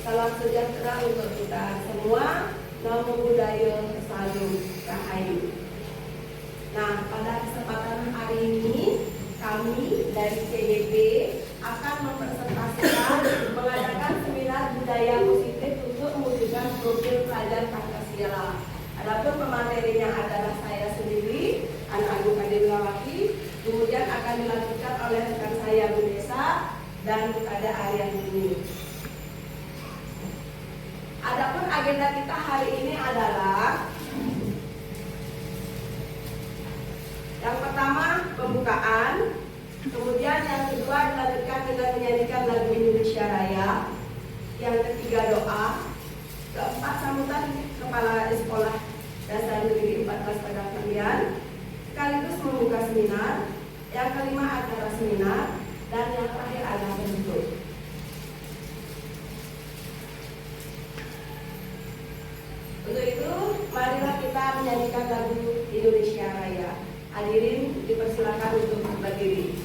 Salam sejahtera untuk kita semua. Namo Buddhaya, Salam Rahayu. Nah, pada kesempatan hari ini kami dari CYP akan mempresentasikan mengadakan seminar budaya positif untuk mewujudkan profil pelajar Pancasila. Adapun pematerinya adalah saya sendiri, Anak Agung Adewilawati, kemudian akan dilanjutkan oleh rekan saya Bu Desa dan Bukada Aryani. Adapun agenda kita hari ini adalah yang pertama pembukaan, kemudian yang kedua dilanjutkan dengan menyanyikan lagu Indonesia Raya, yang ketiga doa, keempat sambutan Kepala Sekolah Dasar Negeri 14 Padang Pandian sekaligus membuka seminar, yang kelima acara seminar, dan yang terakhir adalah penutup. Untuk itu, marilah kita menyanyikan lagu Indonesia Raya. Hadirin dipersilakan untuk berdiri.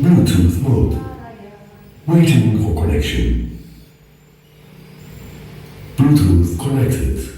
Bluetooth mode. Waiting for connection. Bluetooth connected.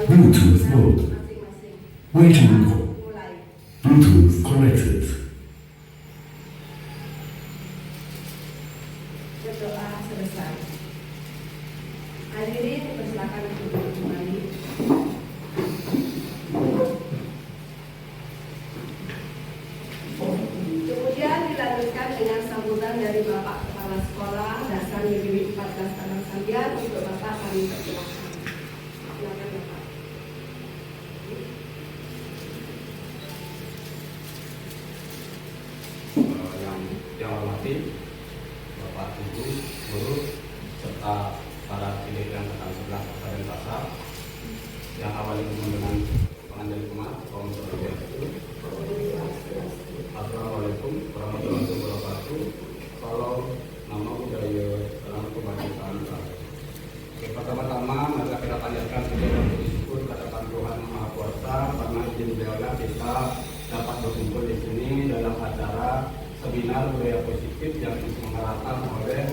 Bluetooth mode. Waiting for Bluetooth connected. Berdoa selesai. Hadirin dipersilakan untuk duduk kembali. Kemudian dilanjutkan dengan sambutan dari Bapak Kepala Sekolah Dasar Negeri 14 Padang Pandian untuk Bapak kami persilakan. Silakan Bapak. Yang hormati Bapak Ibu, Guru, serta para pendidik yang akan sebelah dan pasar yang awal itu dengan penganjali kemar, kaum berbahagia. Assalamualaikum warahmatullahi wabarakatuh. Salam nama budaya dalam kebangsaan. Pertama-tama mari kita panjatkan puja dan syukur kehadirat Tuhan Maha Kuasa karena izin beliaunya kita dapat berkumpul di sini dalam acara seminar budaya positif yang diselenggarakan oleh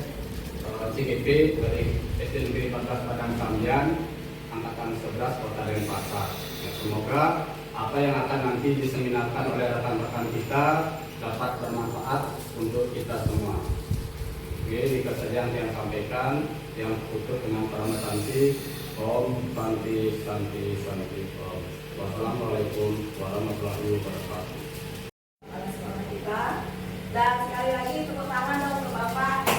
CGP dari SD Negeri 14 Padang Pandian Angkatan 11 Kota Denpasar. Semoga apa yang akan nanti diseminarkan oleh rekan-rekan kita dapat bermanfaat untuk kita semua. Oke, ini saja yang saya sampaikan, yang tutup dengan para santi. Om Santi Santi Santi Om. Wassalamualaikum warahmatullahi wabarakatuh. Dan sekali lagi tepuk tangan dong untuk Bapak.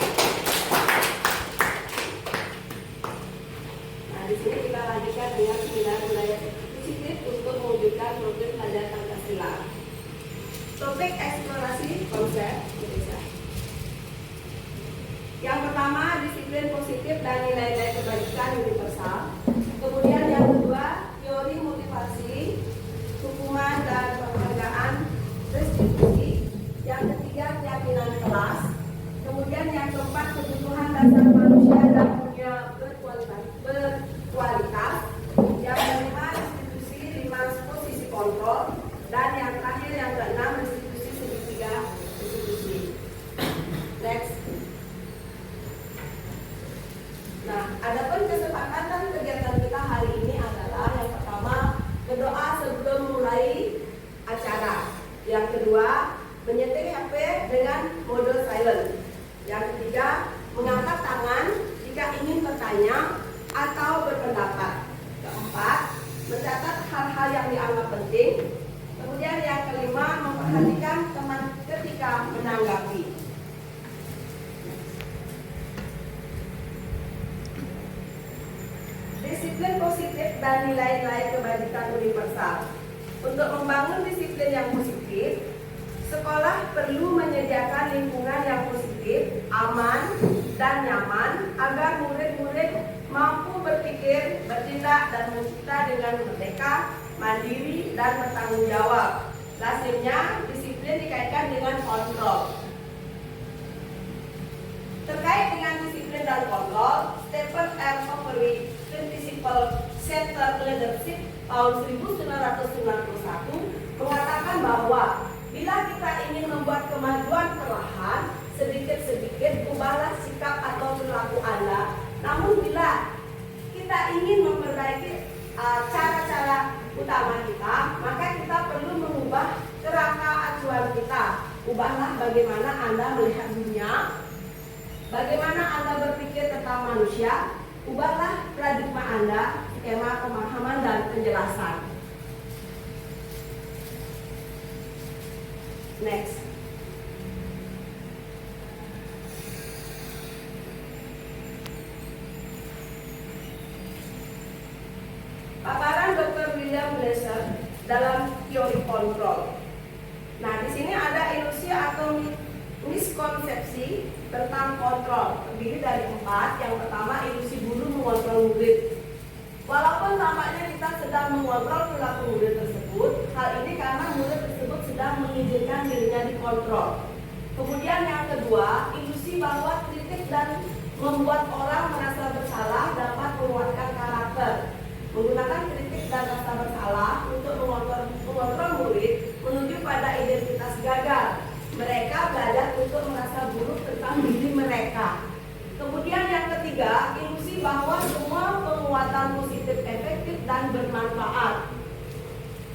disiplin positif dan nilai-nilai kebajikan universal. Kemudian yang kedua, teori motivasi, hukuman dan penghargaan restitusi. Yang ketiga, keyakinan kelas. Kemudian yang keempat, kebutuhan dasar manusia dan dunia berkualitas. Yang kelima, restitusi 5 posisi kontrol. Dan yang terakhir, yang keenam, restitusi segitiga restitusi. Next. Nah, adapun kesepakatan kegiatan kita hari ini adalah yang pertama, berdoa sebelum mulai acara. Yang kedua, menyeting HP dengan mode silent. Yang ketiga, mengangkat tangan jika ingin bertanya atau berpendapat. Keempat, mencatat hal-hal yang dianggap penting. Kemudian yang kelima, memperhatikan teman ketika menanggapi. Disiplin positif dan nilai-nilai kebajikan universal. Untuk membangun disiplin yang positif, sekolah perlu menyediakan lingkungan yang positif, aman, dan nyaman agar murid-murid mampu berpikir, bertindak, dan mencipta dengan merdeka, mandiri, dan bertanggung jawab. Lazimnya, disiplin dikaitkan dengan kontrol. Terkait dengan disiplin dan kontrol, Stephen R. Covey, Principle Center Leadership tahun 1991 mengatakan bahwa bila kita ingin membuat kemajuan perlahan, sedikit-sedikit ubahlah sikap atau perilaku Anda. Namun bila kita ingin memperbaiki cara-cara utama kita, maka kita perlu mengubah kerangka acuan kita. Ubahlah bagaimana Anda melihat dunia, bagaimana Anda berpikir tentang manusia. Ubahlah paradigma Anda, skema pemahaman dan penjelasan. Next. Paparan Dr. William Glasser dalam teori kontrol. Nah, di sini ada ilusi atau miskonsepsi tentang kontrol, terdiri dari 4. Yang pertama, ilusi guru mengontrol murid. Walaupun tampaknya kita sedang mengontrol perilaku murid tersebut, hal ini karena murid tersebut sedang mengizinkan dirinya dikontrol. Kemudian yang kedua, ilusi bahwa kritik dan membuat orang merasa bersalah dapat menguatkan karakter. Menggunakan kritik dan rasa bersalah untuk mengontrol murid menuju pada identitas gagal. Mereka belajar untuk merasa buruk tentang diri mereka. Kemudian yang ketiga, ilusi bahwa semua penguatan positif efektif dan bermanfaat.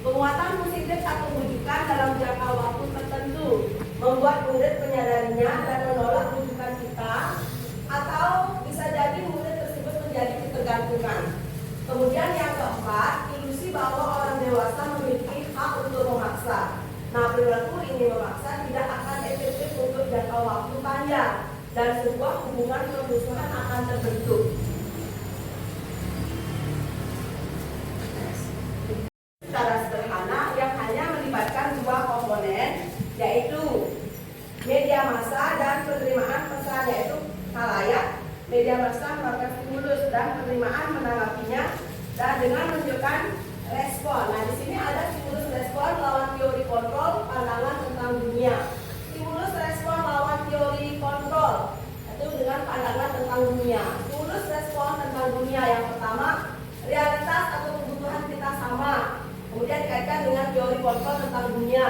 Penguatan positif atau rujukan dalam jangka waktu tertentu membuat murid menyadarinya dan menolak rujukan kita, atau bisa jadi murid tersebut menjadi ketergantungan. Kemudian yang keempat, ilusi bahwa orang dewasa memiliki hak untuk memaksa. Nah, perilaku ini memaksa tidak akan efektif untuk jangka waktu panjang dan sebuah hubungan permusuhan akan terbentuk. Secara sederhana yang hanya melibatkan 2 komponen, yaitu media massa dan penerimaan pesan, yaitu khalayak. Media massa melakukan stimulus dan penerimaan menanggapinya dan dengan menunjukkan respon. Nah, di sini ada stimulus respon lawan teori kontrol pandangan tentang dunia. Stimulus respon lawan teori kontrol itu dengan pandangan tentang dunia. Stimulus respon tentang dunia yang pertama, realitas atau kebutuhan kita sama. Kemudian dikaitkan dengan teori kontrol tentang dunia.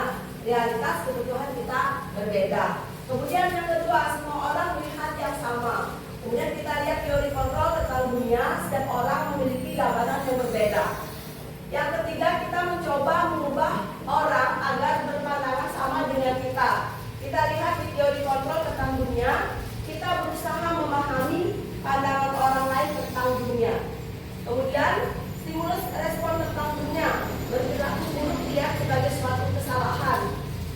Realitas kebutuhan kita berbeda. Kemudian yang kedua, semua orang melihat yang sama. Kemudian kita lihat teori kontrol tentang dunia, setiap orang memiliki gambaran yang berbeda. Yang ketiga, kita mencoba mengubah orang agar berpandangan sama dengan kita. Kita lihat di teori kontrol tentang dunia, kita berusaha memahami pandangan orang lain tentang dunia. Kemudian, stimulus respon tentang dunia, berperilaku buruk dilihat sebagai suatu kesalahan.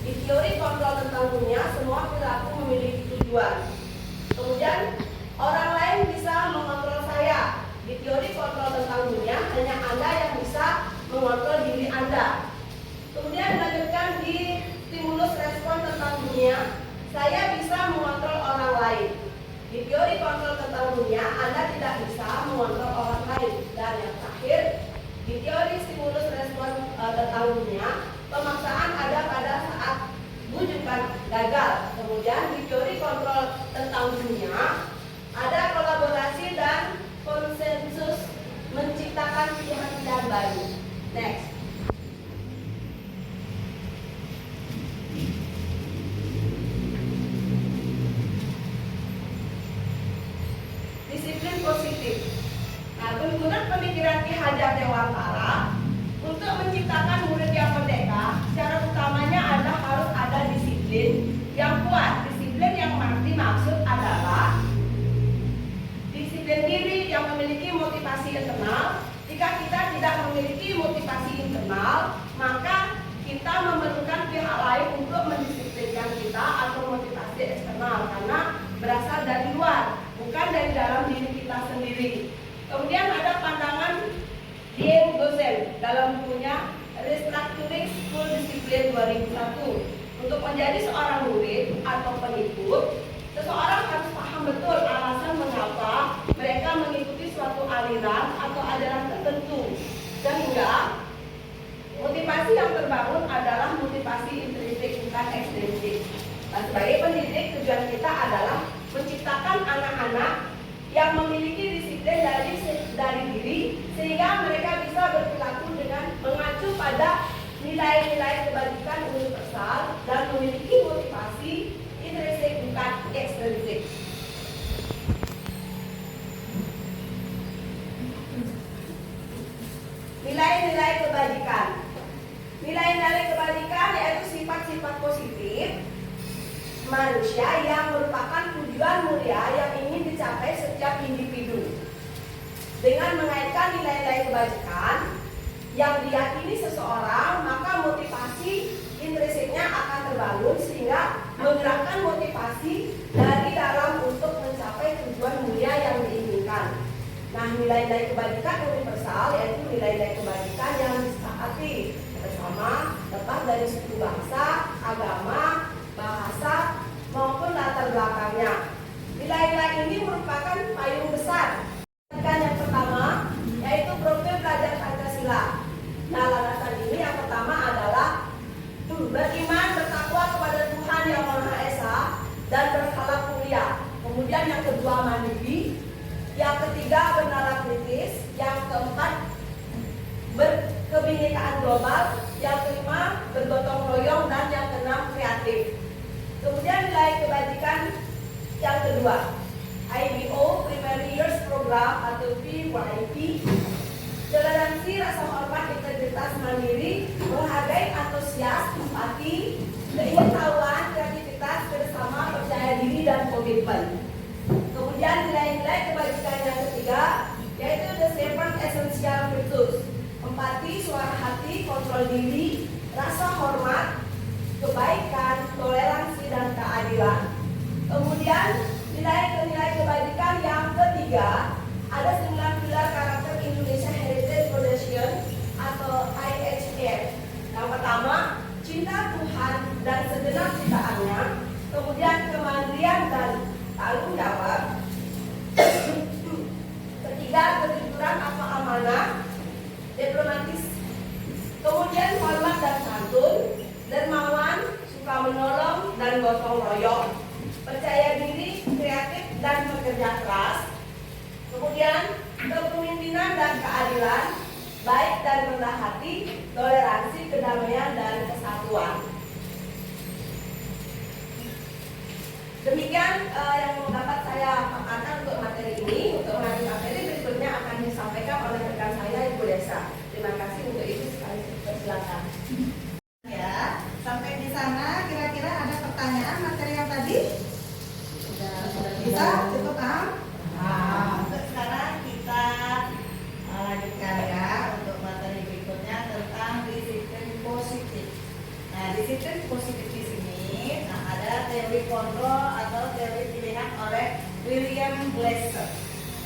Di teori kontrol tentang dunia, semua perilaku memiliki tujuan. Kemudian, orang lain bisa mengontrol saya. Di teori kontrol tentang dunia, hanya Anda yang bisa mengontrol diri Anda. Kemudian dilanjutkan di stimulus respon tentang dunia, saya bisa mengontrol orang lain. Di teori kontrol tentang dunia, disiplin positif. Nah, menurut pemikiran Ki Hajar Dewantara, untuk menciptakan murid yang merdeka, cara utamanya adalah harus ada disiplin yang kuat. Disiplin yang dimaksud adalah disiplin diri yang memiliki motivasi internal. Jika kita tidak memiliki motivasi internal, maka kita memerlukan pihak lain untuk mendisiplinkan kita atau motivasi eksternal, karena berasal dari luar, bukan dari dalam diri kita sendiri. Kemudian ada pandangan Dieng Gosen dalam bukunya Restructuring School Discipline 2001. Untuk menjadi seorang murid atau pengikut, seseorang harus paham betul alasan mengapa mereka mengikuti suatu aliran atau ajaran tertentu, sehingga motivasi yang terbangun adalah motivasi intrinsik bukan ekstrinsik. Nah, sebagai pendidik, tujuan kita adalah menciptakan anak-anak yang memiliki disiplin dari diri, sehingga mereka bisa berperilaku dengan mengacu pada nilai-nilai kebajikan universal dan memiliki motivasi intrinsik bukan ekstrinsik. Nilai-nilai kebajikan. Nilai-nilai kebajikan yaitu sifat-sifat positif manusia yang merupakan tujuan mulia yang ingin dicapai setiap individu. Dengan mengaitkan nilai-nilai kebajikan yang diyakini seseorang, maka motivasi intrinsiknya akan terbangun sehingga menggerakkan motivasi dari dalam untuk mencapai tujuan mulia yang diinginkan. Nah, nilai-nilai kebajikan universal yaitu nilai-nilai kebajikan yang disepakati bersama, lepas dari suku bangsa, agama, bahasa maupun latar belakangnya. Nilai-nilai ini merupakan payung besar. Yang pertama yaitu profil belajar Pancasila. Nah, landasan ini yang pertama adalah beriman, bertakwa kepada Tuhan Yang Maha Esa dan berakhlak mulia. Kemudian yang kedua mandiri, yang ketiga bernalar kritis, yang keempat berkebinekaan global, yang kelima bergotong royong, dan yang keenam kreatif. Kemudian nilai kebajikan yang kedua, IBO Primary Years Program atau PYP, toleransi, rasa hormat, integritas, mandiri, menghargai, antusias, empati, keingetahuan, kreativitas, bersama, percaya diri, dan komitmen. Kemudian nilai-nilai kebajikan yang ketiga yaitu the seven essential virtues, empati, suara hati, kontrol diri, rasa hormat, kebaikan, toleransi, dan keadilan. Kemudian nilai-nilai kebajikan yang ketiga ada 9 pilar karakter Indonesia Heritage Foundation atau IHF. Yang pertama, cinta Tuhan dan segenap ciptaannya. Kemudian kemandirian dan tanggung jawab. Ketiga, kejujuran atau amanah, diplomatis. Kemudian hormat dan santun, dermawan, suka menolong, dan gotong royong. Percaya diri, kreatif, dan bekerja keras. Kemudian kepemimpinan dan keadilan, baik dan rendah hati, toleransi, kedamaian, dan kesatuan. Demikian yang dapat saya paparkan untuk materi ini. Untuk materi berikutnya akan disampaikan oleh rekan saya, Ibu Desa. Terima kasih untuk itu, sekali persilakan. Ya, sampai di sana kira-kira ada pertanyaan materi yang tadi? Sudah bisa? Cukup kan? Nah, untuk sekarang kita lanjutkan ya untuk materi berikutnya tentang disiplin positif. Nah, disiplin positif di sini ada teori kontrol atau teori pilihan oleh William Glasser.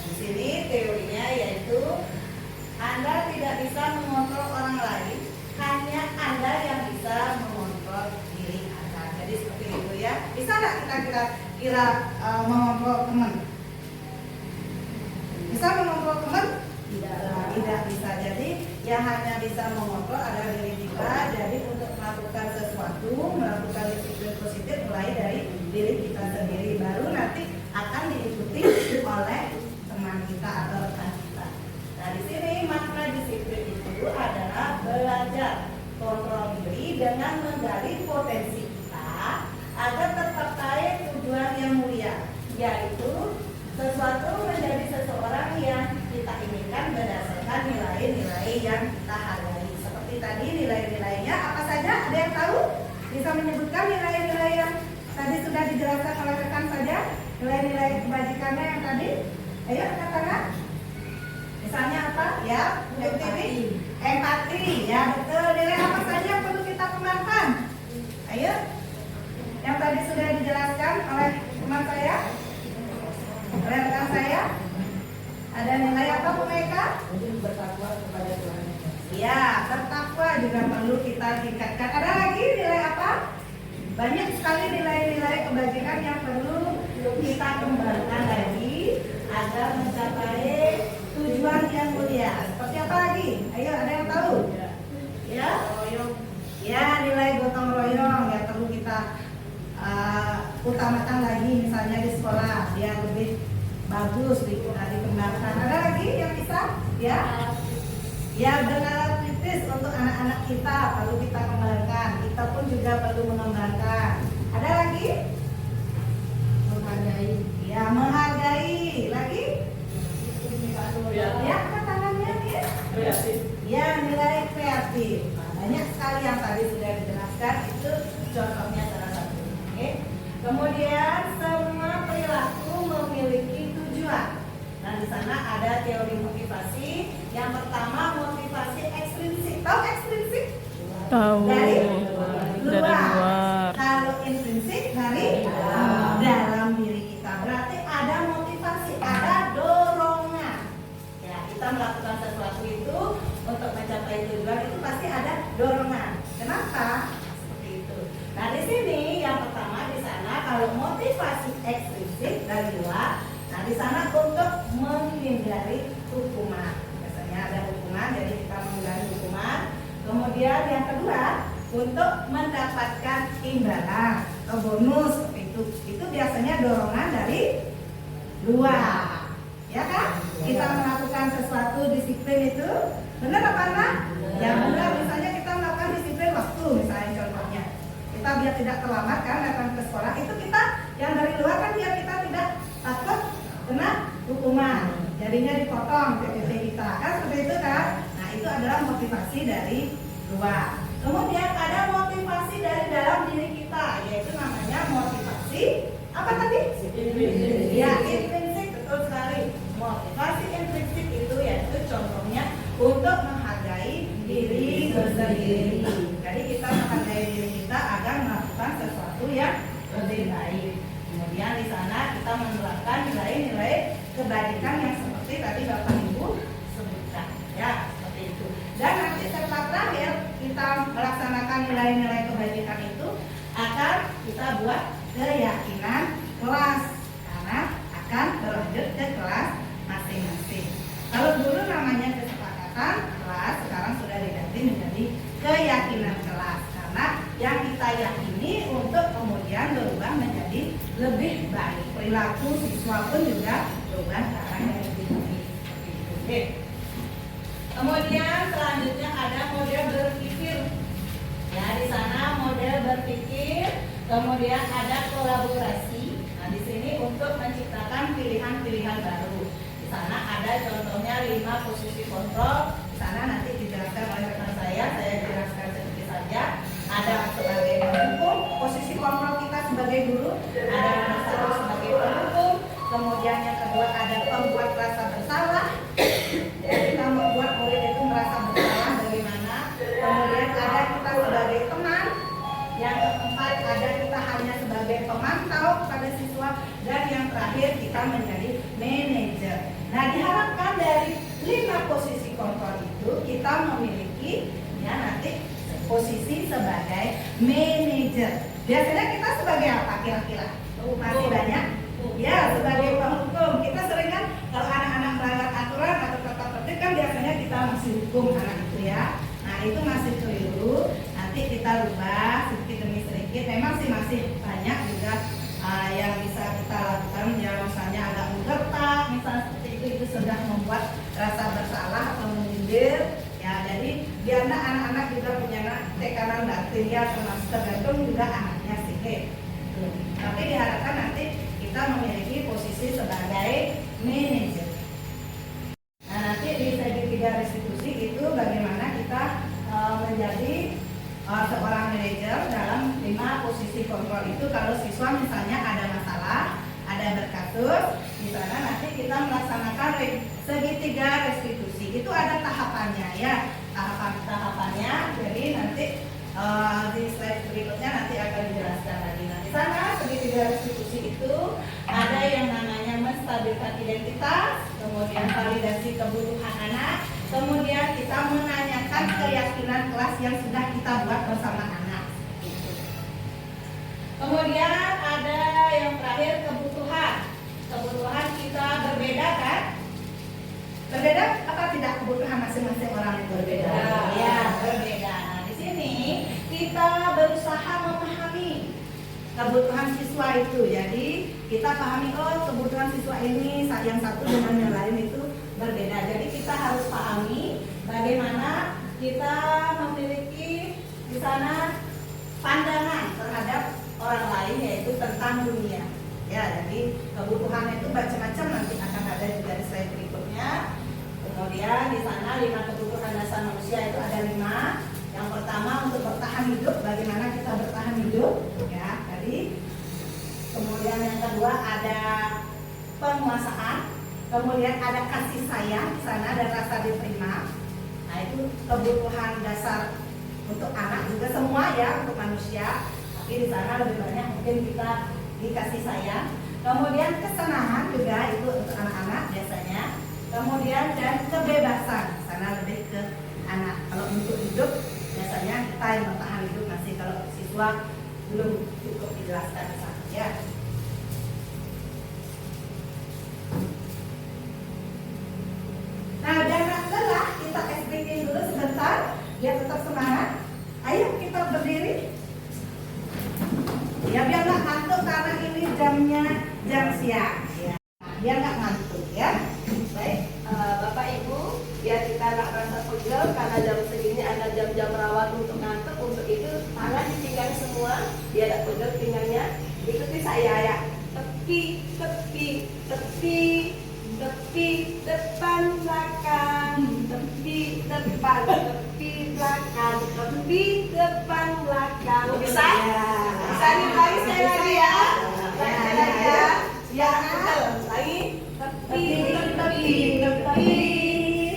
Di sini teorinya yaitu Anda tidak bisa mengontrol orang lain, hanya Anda yang bisa mengontrol diri Anda. Jadi seperti itu ya. Bisa nggak kita kira mengontrol teman? Bisa mengontrol teman? Tidak bisa. Jadi yang hanya bisa mengontrol adalah diri kita. Jadi untuk melakukan sesuatu, melakukan disiplin positif mulai dari diri kita sendiri, baru nanti akan diikuti oleh teman kita atau rekan kita. Nah, di sini makna disiplin itu adalah belajar kontrol diri dengan menggali potensi kita agar tercapai tujuan yang mulia, yaitu sesuatu menjadi nilai yang kita hargai. Seperti tadi nilai-nilainya apa saja? Ada yang tahu? Bisa menyebutkan nilai-nilai yang tadi sudah dijelaskan oleh rekan saja? Nilai-nilai kebajikannya yang tadi? Ayo katakan. Misalnya apa? Ya, empati. Ya betul. Nilai apa saja yang perlu kita kembangkan? Ayo. Yang tadi sudah dijelaskan oleh teman saya, oleh rekan saya. Ada nilai apa Bu Meka? Bertakwa kepada Tuhan. Ya, bertakwa juga perlu kita tingkatkan. Ada lagi nilai apa? Banyak sekali nilai-nilai kebajikan yang perlu kita kembangkan lagi agar mencapai tujuan yang mulia. Seperti apa lagi? Ayo, ada yang tahu? Ya, ya nilai gotong royong yang perlu kita utamakan lagi, misalnya di sekolah biar lebih bagus dikembangkan. Ada lagi yang bisa? Ya, ya benar kritis untuk anak-anak kita perlu kita kembangkan. Kita pun juga perlu mengembangkan. Ada lagi? Menghargai. Ya menghargai. Lagi? Ya apa tangannya nih? Kreatif. Ya nilai kreatif. Banyak sekali yang tadi sudah dijelaskan, itu contohnya salah satu. Oke. Kemudian semua perilaku memiliki tujuan. Nah di sana ada teori motivasi. Yang pertama motivasi ekstrinsik. Tahu ekstrinsik? Tahu Dari dari luar. Kalau intrinsik dari dalam diri kita. Berarti ada motivasi, ada dorongan. Ya kita melakukan sesuatu itu untuk mencapai tujuan itu pasti ada dorongan. Kenapa? Seperti itu. Nah di sini yang pertama di sana kalau motivasi ekstrinsik dari luar, nah di sana untuk menghindari hukuman. Biasanya ada hukuman, jadi kita menghindari hukuman. Kemudian yang kedua untuk mendapatkan imbalan atau bonus seperti itu. Itu biasanya dorongan dari luar. Ya kan? Kita melakukan sesuatu disiplin itu benar apa enggak? Yang benar misalnya kita melakukan disiplin waktu misalnya contohnya. Kita biar tidak terlambat kan datang ke sekolah, itu kita yang dari luar kan biar kita tidak takut kena hukuman. Jadinya dipotong PPT kita. Kan seperti itu kan? Nah, itu adalah motivasi dari luar. Kemudian ada motivasi dari dalam diri kita, yaitu namanya motivasi apa tadi? Ya, intrinsik, betul sekali. Motivasi intrinsik itu yaitu contohnya untuk menghargai diri sendiri. Jadi kita menghargai diri kita agar melakukan sesuatu yang lebih baik. Kemudian di sana kita menerapkan nilai-nilai kebajikan yang seperti tadi Bapak Ibu sebutkan. Ya, seperti itu. Dan nanti setelah terakhir kita melaksanakan nilai-nilai kebajikan itu akan kita buat keyakinan kelas karena akan berlanjut ke kelas masing-masing. Kalau dulu namanya kesepakatan kelas, sekarang sudah diganti menjadi keyakinan kelas karena yang kita yakini untuk kemudian berubah menjadi lebih baik. Perilaku siswa pun juga berubah ke arah yang lebih baik. Oke. Kemudian selanjutnya ada model berpikir. Ya di sana model berpikir, kemudian ada kolaborasi. Nah di sini untuk menciptakan pilihan-pilihan baru. Di sana ada contohnya 5 posisi kontrol. Di sana nanti dijelaskan oleh rekan saya jelaskan sedikit saja. Ada sebagai pendukung, posisi kontrol kita sebagai guru, ada nomor 1 sebagai pendukung, kemudian yang kedua ada pembuat rasa bersalah. Ya, kita membuat murid itu merasa bersalah bagaimana. Kemudian ada kita sebagai teman. Yang keempat ada kita hanya sebagai pemantau kepada siswa. Dan yang terakhir kita menjadi manajer. Nah diharapkan dari 5 posisi kontrol itu kita memiliki ya nanti posisi sebagai manajer. Biasanya kita sebagai apa kira-kira? Masih banyak? Ya sebagai penghukum. Kita sering kan kalau anak-anak melanggar aturan atau tata tertib kan biasanya kita masih hukum anak itu ya. Nah itu masih keliru. Nanti kita rubah sedikit demi sedikit. Memang sih masih banyak juga yang bisa kita lakukan. Ya misalnya agak menggertak, misalnya seperti itu sudah membuat rasa bersalah atau menyindir. Ya jadi biar anak-anak juga punya tekanan batin ya, termasuk tergantung juga anaknya sih. Tapi diharapkan nanti kita memiliki posisi sebagai manajer. Nah nanti di segi 3 restitusi itu bagaimana segitiga restitusi. Itu ada tahapannya ya, tahapannya. Jadi nanti di slide berikutnya nanti akan dijelaskan lagi. Nah, di sana segitiga restitusi itu ada yang namanya menstabilkan identitas, kemudian validasi kebutuhan anak, kemudian kita menanyakan keyakinan kelas yang sudah kita buat bersama anak. Kemudian ada yang terakhir kebutuhan. Kebutuhan kita berbeda kan? Berbeda apa tidak kebutuhan masing-masing orang itu berbeda? Ya, berbeda. Nah, di sini kita berusaha memahami kebutuhan siswa itu. Jadi kita pahami, oh kebutuhan siswa ini yang satu dengan yang lain itu berbeda. Jadi kita harus pahami bagaimana kita memiliki di sana pandangan terhadap orang lain, yaitu tentang dunia. Ya, jadi kebutuhan itu macam-macam, nanti akan ada juga di slide berikutnya. Kemudian di sana 5 kebutuhan dasar manusia itu ada 5. Yang pertama untuk bertahan hidup, bagaimana kita bertahan hidup, ya tadi. Kemudian yang kedua ada penguasaan, kemudian ada kasih sayang di sana dan rasa diterima. Nah, itu kebutuhan dasar untuk anak juga semua ya, untuk manusia. Tapi di sana lebih banyak mungkin kita dikasih sayang. Kemudian kesenangan juga itu untuk anak-anak biasanya. Kemudian dan kebebasan, di sana lebih ke anak. Kalau untuk hidup biasanya kita yang bertahan hidup, masih kalau siswa belum cukup dijelaskan di sana ya. Nah, jangan lelah, kita SBK dulu sebentar biar tetap semangat. Ayo kita berdiri. Ya biar nggak ngantuk karena ini jamnya jam siang. Ya. Nah, biar nggak ngantuk ya. Baik, Bapak Ibu, biar kita nggak merasa pegel karena jam segini ada jam-jam rawat untuk ngantuk. Untuk itu tangan dipinggang semua, biar nggak pegel pinggangnya. Ikuti saya ya. Tepi, tepi, tepi, tepi, depan belakang, tepi depan, tepi belakang, tepi depan belakang. Bisa? Bisa diulangi sekali lagi ya. Sekali lagi ya. Ya, lagi. Tepi, tepi, tepi,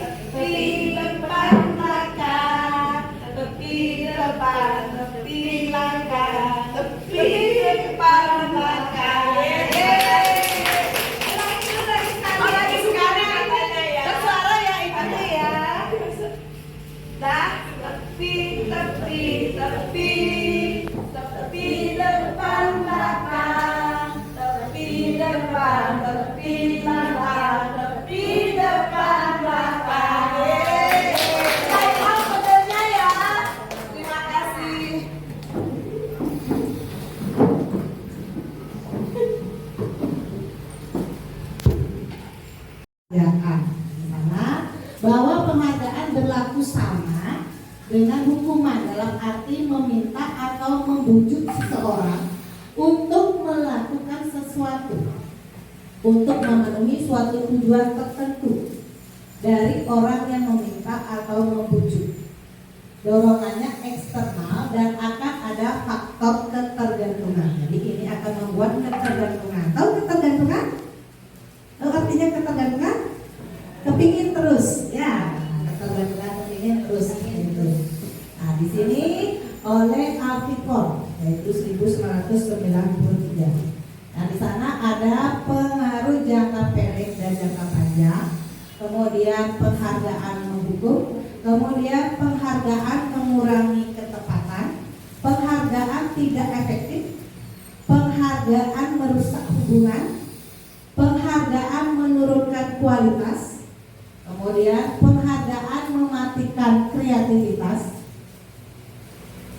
tepi depan belakang, tepi depan, tepi belakang, tepi depan belakang. Lagi sekali ya. Bersuara ya ibunya ya. Dah, tepi, tepi, tepi, tepi depan belakang, tepi depan, tepi belakang, tepi depan belakang. Baiklah modelnya ya. Terima kasih. Bahwa penghargaan berlaku sama dengan hukuman dalam arti meminta atau membujuk seseorang untuk melakukan sesuatu untuk memenuhi suatu tujuan tertentu dari orang yang meminta atau membujuk. Dorongannya eksternal dan akan ada faktor ketergantungan. Jadi ini akan membuat ketergantungan. Tahu ketergantungan? Tahu artinya ketergantungan? Kepingin terus, ya. Ketergantungan kepingin terus gitu. Nah, di sini oleh Alfikon yaitu 1993. Nah, di sana ada pengaruh jangka pendek dan jangka panjang, kemudian penghargaan menghukum, kemudian penghargaan mengurangi ketepatan, penghargaan tidak efektif, penghargaan merusak hubungan, penghargaan menurunkan kualitas, kemudian penghargaan mematikan kreativitas,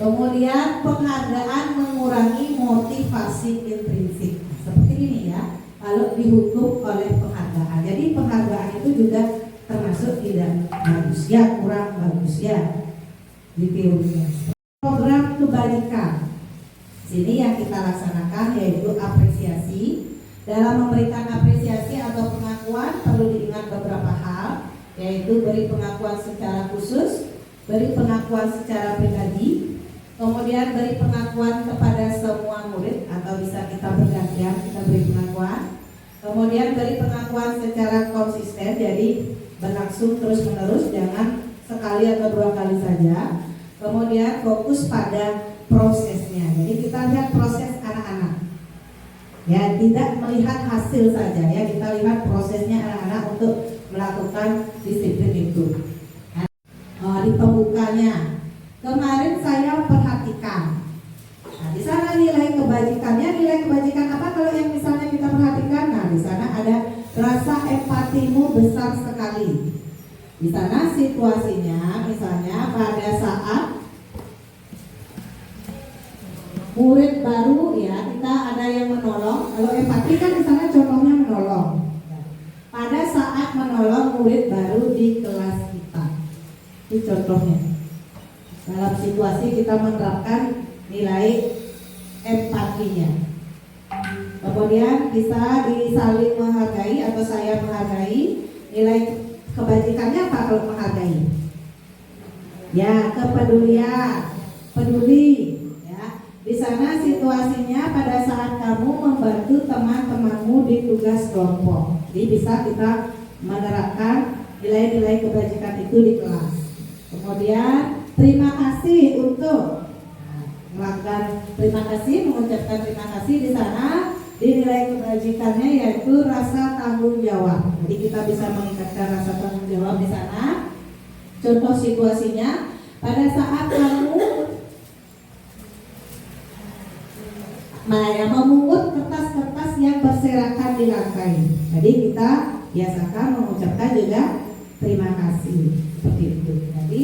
kemudian penghargaan mengurangi motivasi intrinsik. Seperti ini ya, kalau dihukum oleh penghargaan. Jadi penghargaan itu juga termasuk tidak bagus ya, kurang bagus ya di teorinya. Program kebajikan. Sini yang kita laksanakan yaitu apresiasi. Dalam memberikan apresiasi atau pengakuan perlu diingat beberapa hal, yaitu beri pengakuan secara khusus, beri pengakuan secara pribadi, kemudian beri pengakuan kepada semua murid atau bisa kita bergantian kita beri pengakuan, Kemudian beri pengakuan secara konsisten, jadi berlangsung terus-menerus, jangan sekali atau 2 kali saja. Kemudian fokus pada prosesnya, jadi kita lihat proses anak-anak. Ya, tidak melihat hasil saja ya, kita lihat prosesnya anak-anak untuk melakukan disiplin itu. Di pembukanya, kemarin saya perhatikan. Nah, di sana nilai kebajikan apa kalau yang misalnya kita perhatikan? Nah, di sana ada rasa empatimu besar sekali. Di sana situasinya, misalnya pada saat murid baru ya, kita ada yang menolong. Kalau empati kan di sana contohnya menolong. Pada saat menolong murid baru di kelas kita, itu contohnya. Dalam situasi kita menerapkan nilai empatinya. Kemudian bisa disaling menghargai atau saya menghargai. Nilai kebajikannya apa kalau menghargai? Ya, kepedulian, peduli. Di sana situasinya pada saat kamu membantu teman-temanmu di tugas kelompok. Jadi bisa kita menerapkan nilai-nilai kebajikan itu di kelas. Kemudian terima kasih untuk melakukan mengucapkan terima kasih di sana. Di nilai kebajikannya yaitu rasa tanggung jawab. Jadi kita bisa meningkatkan rasa tanggung jawab di sana. Contoh situasinya, pada saat kamu memungut kertas-kertas yang berserakan di lantai. Jadi kita biasakan mengucapkan juga terima kasih seperti itu. Jadi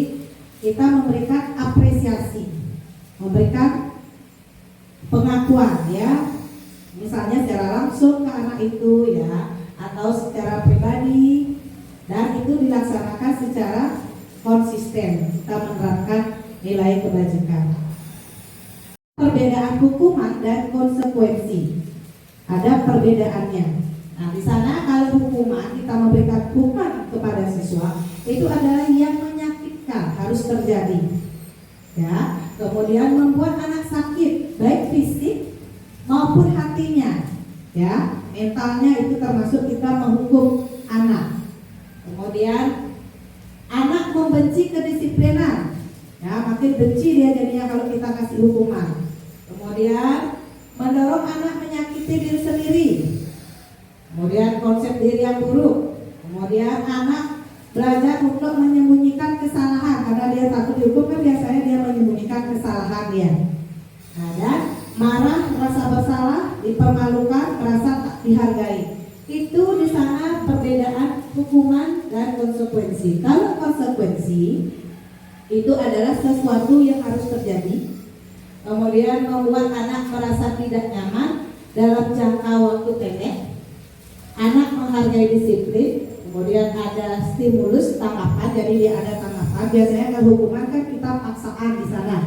kita memberikan apresiasi, memberikan pengakuan ya, misalnya secara langsung ke anak itu ya, atau secara pribadi, dan itu dilaksanakan secara konsisten. Kita menerapkan nilai kebajikan. Perbedaan hukuman dan konsekuensi, ada perbedaannya. Nah, di sana kalau hukuman, kita memberikan hukuman kepada siswa itu adalah yang menyakitkan, harus terjadi. Ya, kemudian membuat anak sakit, baik fisik maupun hatinya. Ya, mentalnya itu termasuk kita menghukum anak. Kemudian anak membenci kedisiplinan. Ya, makin benci dia jadinya kalau kita kasih hukuman. Kemudian mendorong anak menyakiti diri sendiri. Kemudian konsep diri yang buruk. Kemudian anak belajar untuk menyembunyikan kesalahan karena dia takut dihukum, kan biasanya dia menyembunyikan kesalahan dia. Nah, dan marah, merasa bersalah, dipermalukan, merasa tak dihargai. Itu di sana perbedaan hukuman dan konsekuensi. Kalau konsekuensi itu adalah sesuatu yang harus terjadi, kemudian membuat anak merasa tidak nyaman dalam jangka waktu pendek. Anak menghargai disiplin, kemudian ada stimulus tanggapan, jadi dia ada tanggapan. Biasanya kalau hukuman kan kita paksaan di sana.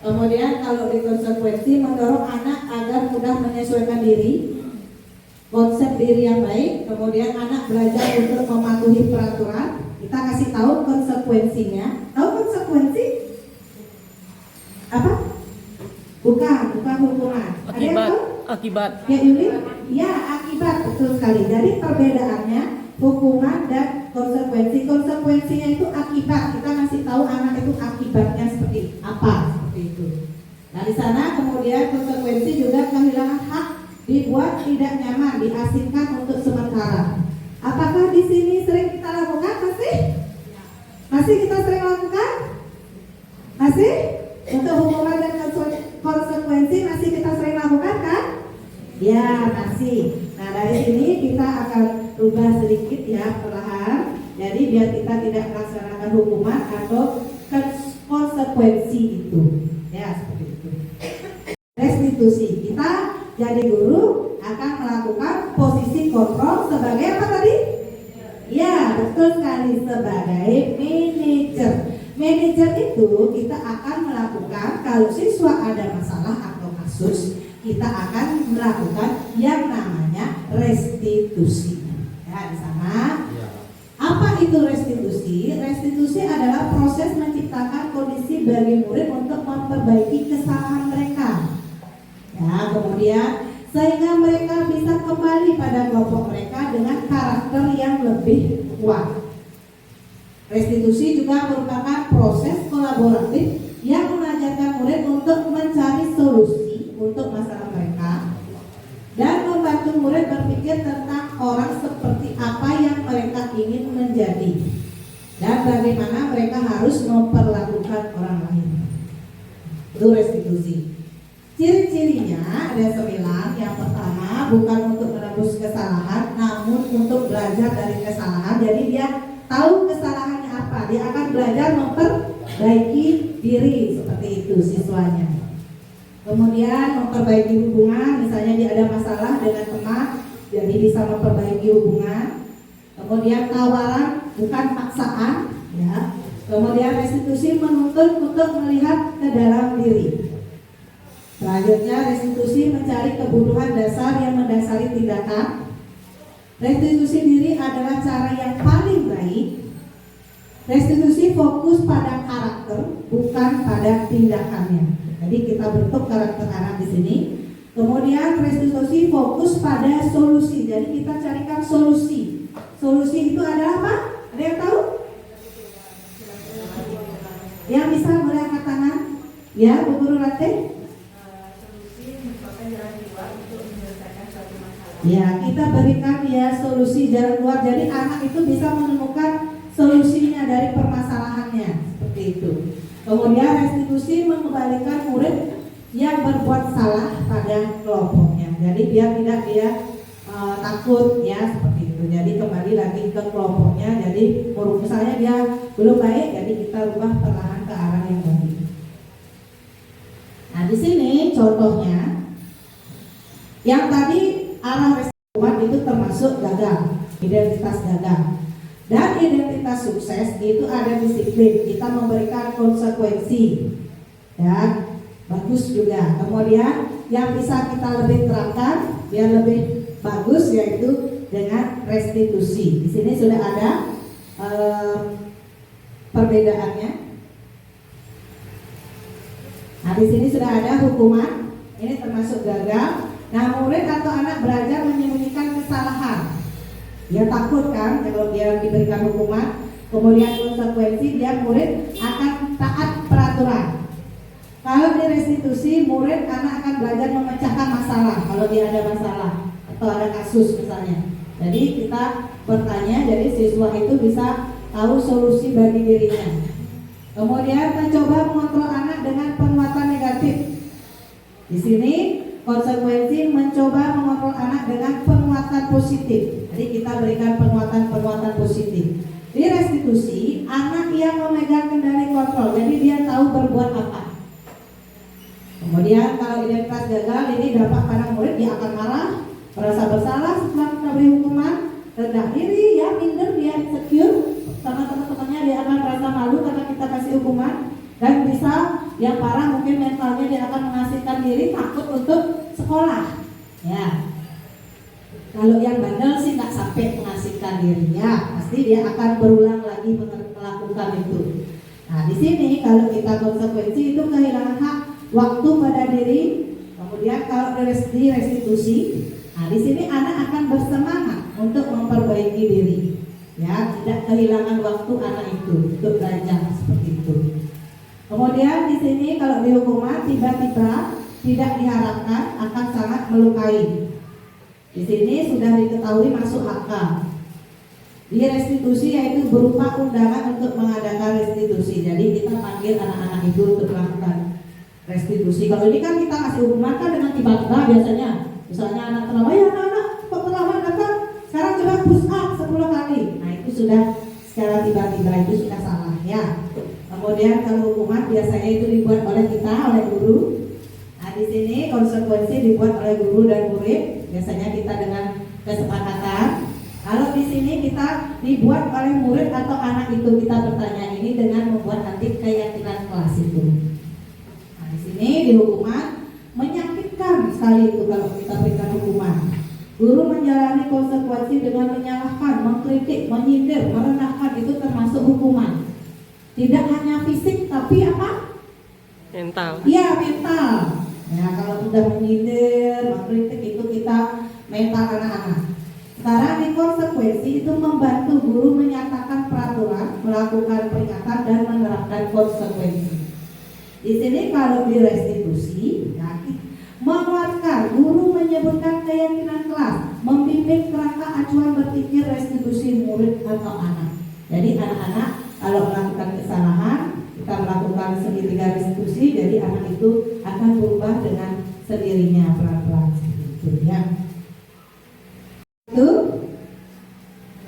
Kemudian kalau di konsekuensi mendorong anak agar mudah menyesuaikan diri, konsep diri yang baik. Kemudian anak belajar untuk mematuhi peraturan. Kita kasih tahu konsekuensinya. Tahu konsekuensi? Apa? Bukan hukuman. Ada yang tahu? Akibat. Ya Yuli? Ya, akibat, betul sekali. Jadi perbedaannya hukuman dan konsekuensi. Konsekuensinya itu akibat. Kita kasih tahu anak itu akibatnya seperti apa, seperti itu. Nah, di sana kemudian konsekuensi juga kehilangan hak, dibuat tidak nyaman, diasingkan untuk sementara. Apakah di sini sering kita lakukan? Masih kita sering lakukan? Masih? Untuk hukuman dan konsekuensi masih kita sering lakukan kan? Ya, masih. Nah, dari sini kita akan rubah sedikit ya, perlahan. Jadi biar kita tidak melaksanakan hukuman atau konsekuensi itu. Ya, seperti itu. Restitusi. Kita jadi guru akan melakukan posisi kontrol sebagai apa tadi? Ya, betul sekali, sebagai manajer. Manajer itu kita akan melakukan kalau siswa ada masalah atau kasus, kita akan melakukan yang namanya restitusi. Ya, di sana. Apa itu restitusi? Restitusi adalah proses menciptakan kondisi bagi murid untuk memperbaiki kesalahan mereka. Ya, kemudian sehingga mereka bisa kembali pada kelompok mereka dengan karakter yang lebih kuat. Restitusi juga merupakan proses kolaboratif yang mengajarkan murid untuk mencari solusi untuk masalah mereka dan membantu murid berpikir tentang orang seperti apa yang mereka ingin menjadi dan bagaimana mereka harus memperlakukan orang lain. Itu restitusi. Ciri-cirinya ada 9. Yang pertama, bukan untuk menebus kesalahan, namun untuk belajar dari kesalahan. Jadi dia tahu kesalahannya apa, dia akan belajar memperbaiki diri, seperti itu siswanya. Kemudian memperbaiki hubungan, misalnya dia ada masalah dengan teman, jadi bisa memperbaiki hubungan. Kemudian tawaran bukan paksaan, ya. Kemudian restitusi menuntut untuk melihat ke dalam diri. Selanjutnya restitusi mencari kebutuhan dasar yang mendasari tindakan. Restitusi diri adalah cara yang paling baik. Restitusi fokus pada karakter, bukan pada tindakannya. Jadi kita bentuk karakter anak di sini. Kemudian restitusi fokus pada solusi. Jadi kita carikan solusi. Solusi itu adalah apa? Ada yang tahu? Yang bisa mengangkat tangan? Ya, Bu Guru Ratih. Ya, kita berikan ya solusi jalan keluar. Jadi anak itu bisa menemukan solusinya dari permasalahannya, seperti itu. Kemudian restitusi mengembalikan murid yang berbuat salah pada kelompoknya. Jadi biar tidak dia takut ya, seperti itu. Jadi kembali lagi ke kelompoknya. Jadi misalnya dia belum baik, jadi kita rubah perlahan ke arah yang baik. Nah, di sini contohnya yang tadi arah restitusi itu termasuk gagal, identitas gagal. Dan identitas sukses itu ada disiplin, kita memberikan konsekuensi dan bagus juga. Kemudian yang bisa kita lebih terangkan biar lebih bagus yaitu dengan restitusi. Di sini sudah ada perbedaannya. Nah, di sini sudah ada hukuman, ini termasuk gagal. Nah, murid atau anak belajar menyembunyikan kesalahan. Dia takut kan kalau dia diberikan hukuman, kemudian konsekuensi, dia murid akan taat peraturan. Kalau di restitusi, murid anak akan belajar memecahkan masalah kalau dia ada masalah atau ada kasus misalnya. Jadi kita bertanya, jadi siswa itu bisa tahu solusi bagi dirinya. Kemudian mencoba mengontrol anak dengan penguatan negatif. Di sini konsekuensi mencoba mengontrol anak dengan penguatan positif. Jadi kita berikan penguatan positif. Di restitusi, anak yang memegang kendali kontrol, jadi dia tahu berbuat apa. Kemudian kalau identitas gagal ini dampak pada murid, dia akan marah, merasa bersalah setelah kita beri hukuman, rendah diri, ya minder, dia insecure sama teman-temannya, dia akan merasa malu karena kita kasih hukuman, dan bisa yang parah mungkin mentalnya dia akan mengasingkan diri, takut untuk sekolah. Ya. Kalau yang bandel sih nggak sampai mengasingkan diri, ya pasti dia akan berulang lagi melakukan itu. Nah, di sini kalau kita konsekuensi itu kehilangan hak waktu pada diri. Kemudian kalau di restitusi, nah di sini anak akan bersemangat untuk memperbaiki diri, ya tidak kehilangan waktu anak itu untuk belajar seperti itu. Kemudian di sini kalau di hukuman tiba-tiba tidak diharapkan akan sangat melukai. Di sini sudah diketahui masuk akal. Di restitusi yaitu berupa undangan untuk mengadakan restitusi. Jadi kita panggil anak-anak itu untuk melakukan restitusi. Kalau ini kan kita kasih hukuman kan dengan tiba-tiba biasanya. Misalnya anak terlambat, ya anak-anak kok terlambat datang, sekarang coba push up 10 kali. Nah itu sudah secara tiba-tiba, itu sudah salah ya. Kemudian kalau hukuman biasanya itu dibuat oleh kita, oleh guru. Nah di sini konsekuensi dibuat oleh guru dan murid. Biasanya kita dengan kesepakatan. Kalau di sini kita dibuat oleh murid atau anak itu, kita bertanya ini dengan membuat nanti keyakinan kelas itu. Nah di sini di hukuman menyakitkan sekali itu kalau kita berikan hukuman. Guru menjalani konsekuensi dengan menyalahkan, mengkritik, menyindir, merendahkan, itu termasuk hukuman. Tidak hanya fisik tapi apa? Mental. Iya mental. Ya, kalau sudah menyindir, mengkritik itu kita mental anak-anak. Sekarang di konsekuensi itu membantu guru menyatakan peraturan, melakukan peringatan dan menerapkan konsekuensi. Di sini kalau di restitusi, ya, menguatkan guru menyebutkan keyakinan kelas, membimbing kerangka acuan berpikir restitusi murid atau anak. Jadi anak-anak kalau melakukan kesalahan, kita melakukan segitiga restitusi, jadi anak itu akan berubah dengan sendirinya pelan-pelan itu ya. Itu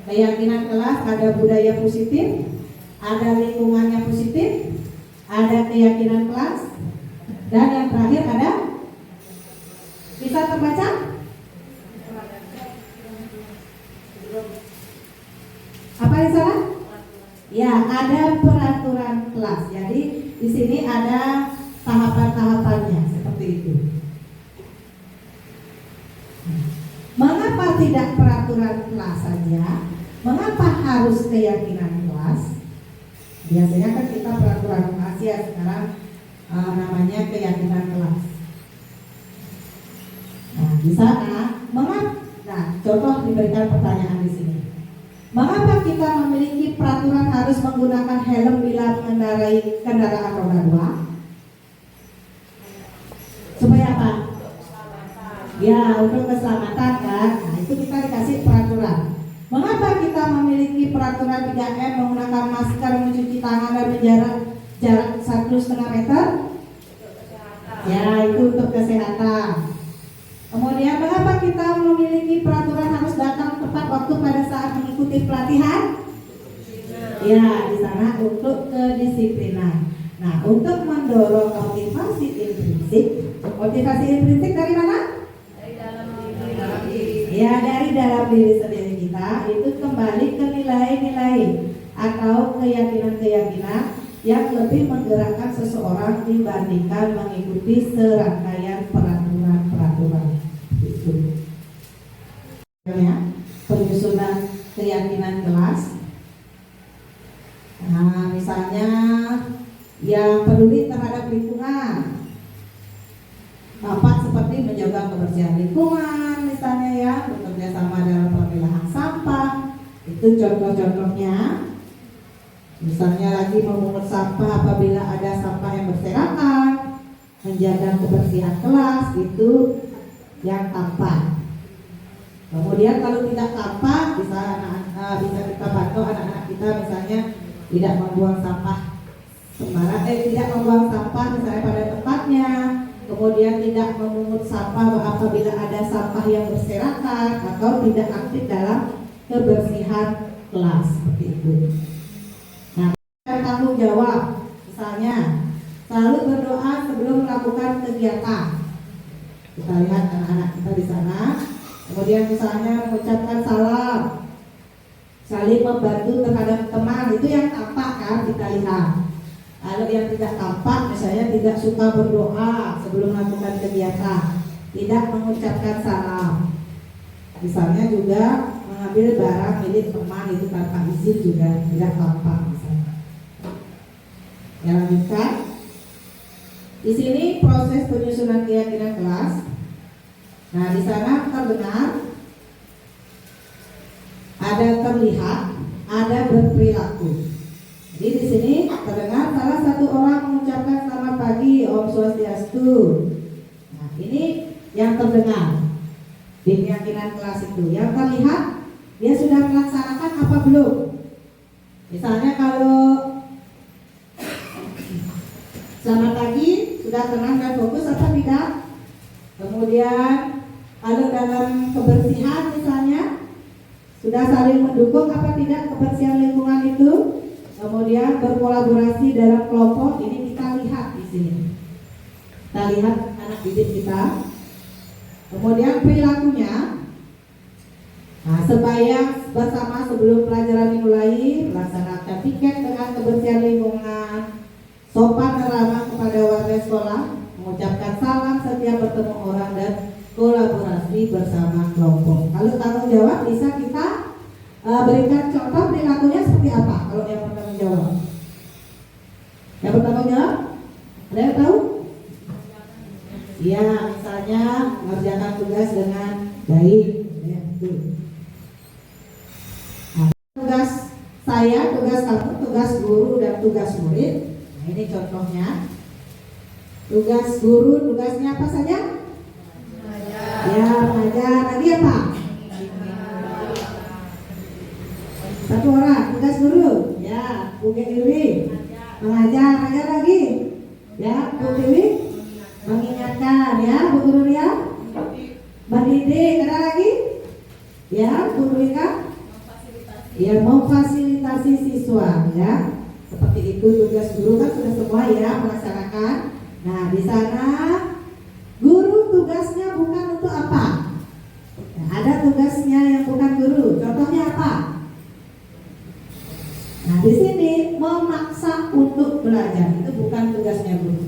keyakinan kelas, ada budaya positif, ada lingkungannya positif, ada keyakinan kelas, dan yang terakhir ada, bisa terbaca? Apa di sana? Ya, ada peraturan kelas. Jadi di sini ada tahapan-tahapannya seperti itu. Mengapa tidak peraturan kelas saja? Mengapa harus keyakinan kelas? Biasanya kan kita peraturan kelas ya, sekarang namanya keyakinan kelas. Nah, di sana mengapa? Nah, contoh diberikan pertanyaan di sini. Mengapa kita memiliki peraturan harus menggunakan helm bila mengendarai kendaraan roda 2? Supaya apa? Ya, untuk keselamatan kan. Nah, itu kita dikasih peraturan. Mengapa kita memiliki peraturan 3M menggunakan masker, mencuci tangan dan menjaga jarak 1,5 meter? Ya, itu untuk kesehatan. Kemudian mengapa kita memiliki peraturan harus datang tepat waktu pada saat mengikuti pelatihan? Ya, di sana untuk kedisiplinan. Nah, untuk mendorong motivasi intrinsik. Motivasi intrinsik dari mana? Dari dalam diri. Ya, dari dalam diri sendiri kita. Itu kembali ke nilai-nilai atau keyakinan-keyakinan yang lebih menggerakkan seseorang dibandingkan mengikuti serangkaian peraturan-peraturan. Itu ya, penyusunan keyakinan kelas. Nah, misalnya yang peduli terhadap lingkungan, Bapak seperti menjaga kebersihan lingkungan, misalnya ya, bekerja sama dalam pemilahan sampah. Itu contoh-contohnya. Misalnya lagi memungut sampah apabila ada sampah yang berserakan, menjaga kebersihan kelas, itu yang tampak. Kemudian kalau tidak tampak, bisa kita bantu anak-anak kita misalnya tidak membuang sampah sembarang, tidak membuang sampah misalnya pada tempatnya. Kemudian tidak memungut sampah apabila ada sampah yang berserakan, atau tidak aktif dalam kebersihan kelas, seperti itu. Nah, tanggung jawab, misalnya selalu berdoa sebelum melakukan kegiatan. Kita lihat anak-anak kita di sana. Kemudian misalnya mengucapkan salam, saling membantu terhadap teman, itu yang tampak kan kita lihat. Kalau yang tidak tampak, misalnya tidak suka berdoa sebelum melakukan kegiatan, tidak mengucapkan salam. Misalnya juga mengambil barang milik teman itu tanpa izin juga tidak tampak misalnya. Ya, lanjutkan. Di sini proses penyusunan keyakinan kelas. Nah, di sana terdengar, ada terlihat, ada berperilaku. Jadi di sini terdengar salah satu orang mengucapkan selamat pagi, Om Swastiastu. Nah, ini yang terdengar di keyakinan kelas itu. Yang terlihat, dia sudah melaksanakan apa belum? Misalnya kalau selamat pagi, sudah tenang dan fokus apa tidak? Kemudian kalau dalam kebersihan misalnya, sudah saling mendukung apa tidak kebersihan lingkungan itu? Kemudian berkolaborasi dalam kelompok, ini kita lihat di sini. Kita lihat anak didik kita. Kemudian perilakunya. Nah, sembahyang bersama sebelum pelajaran dimulai, melaksanakan piket dengan kebersihan lingkungan, sopan ramah kepada warga sekolah, mengucapkan salam setiap bertemu orang, dan kolaborasi bersama kelompok. Kalau tanggung jawab bisa kita berikan contoh perilakunya seperti apa kalau yang bertanggung jawab? Yang bertanggung jawab? Ada yang tahu? Ya, saya, tugas kamu, tugas guru dan tugas murid. Nah, ini contohnya. Tugas guru, tugasnya apa saja? Ya, mengajar. Tadi apa? Satu orang, tugas guru. Ya, Bu Dewi. Mengajar, mengajar lagi. Ya, Bu Dewi. Mengingatkan, ya, Bu Guru ya. Mendidik, ada lagi? Ya, Bu Rika. Ya, memfasilitasi siswa, ya. Seperti itu tugas guru kan sudah semua ya melaksanakan. Nah, di sana guru tugasnya bukan untuk apa? Nah, ada tugasnya yang bukan guru. Contohnya apa? Nah, di sini memaksa untuk belajar itu bukan tugasnya guru.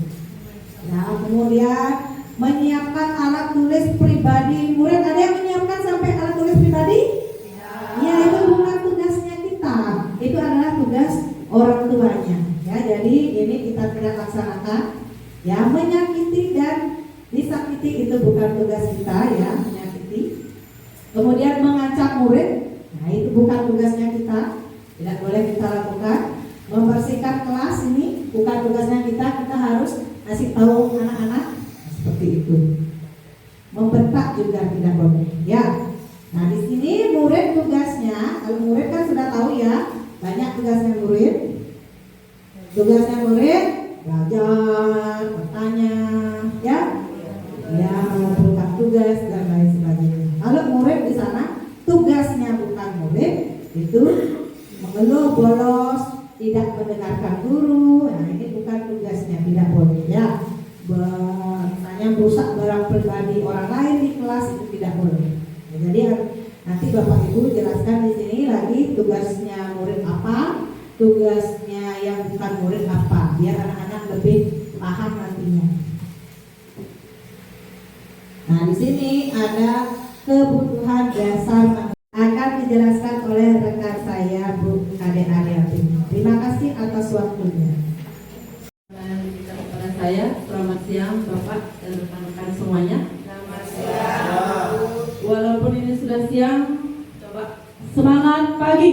Nah, kemudian menyiapkan alat tulis pribadi murid. Ada yang menyiapkan sampai alat tulis pribadi? Ya, itu bukan tugasnya kita. Itu adalah tugas orang tuanya. Ya, jadi ini kita tidak laksanakan. Ya, menyakiti dan disakiti itu bukan tugas kita ya, menyakiti. Kemudian mengancam murid, nah itu bukan tugasnya kita, tidak boleh kita lakukan. Membersihkan kelas ini bukan tugasnya kita, kita harus kasih tahu anak-anak seperti itu. Membentak juga tidak boleh. Ya, nah di sini murid tugasnya, kalau murid kan sudah tahu ya, banyak tugasnya murid. Tugasnya murid belajar, bertanya, ya, mengumpulkan tugas dan lain sebagainya. Kalau murid di sana tugasnya bukan murid, itu mengeluh, bolos, tidak mendengarkan guru. Nah ini bukan tugasnya, tidak boleh ya. Misalnya merusak barang pribadi orang lain di kelas itu tidak boleh. Ya, jadi nanti Bapak Ibu jelaskan di sini lagi tugasnya murid apa, tugasnya yang bukan murid apa, biar anak-anak lebih paham nantinya. Nah, di sini ada kebutuhan dasar akan dijelaskan oleh rekan saya Bu Kade Ariati. Terima kasih atas waktunya. Kepada saya, selamat siang Bapak dan rekan-rekan semuanya. Selamat siang. Walaupun ini sudah siang, coba semangat pagi.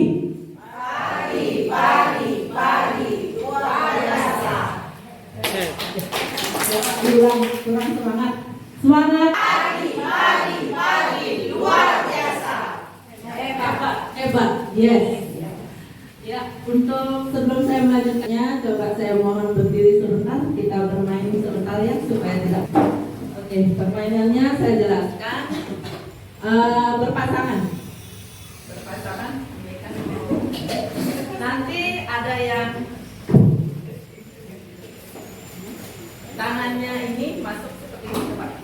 Pagi, luar biasa. Kurang semangat. Semangat. Pagi, luar biasa. Hebat. Yes. Ya, untuk sebelum saya melanjutkannya, coba saya mohon berdiri sebentar. Kita bermain sebentar ya, supaya tidak. Oke, permainannya saya jelaskan. Berpasangan. Nanti ada yang tangannya ini masuk seperti ini, coba.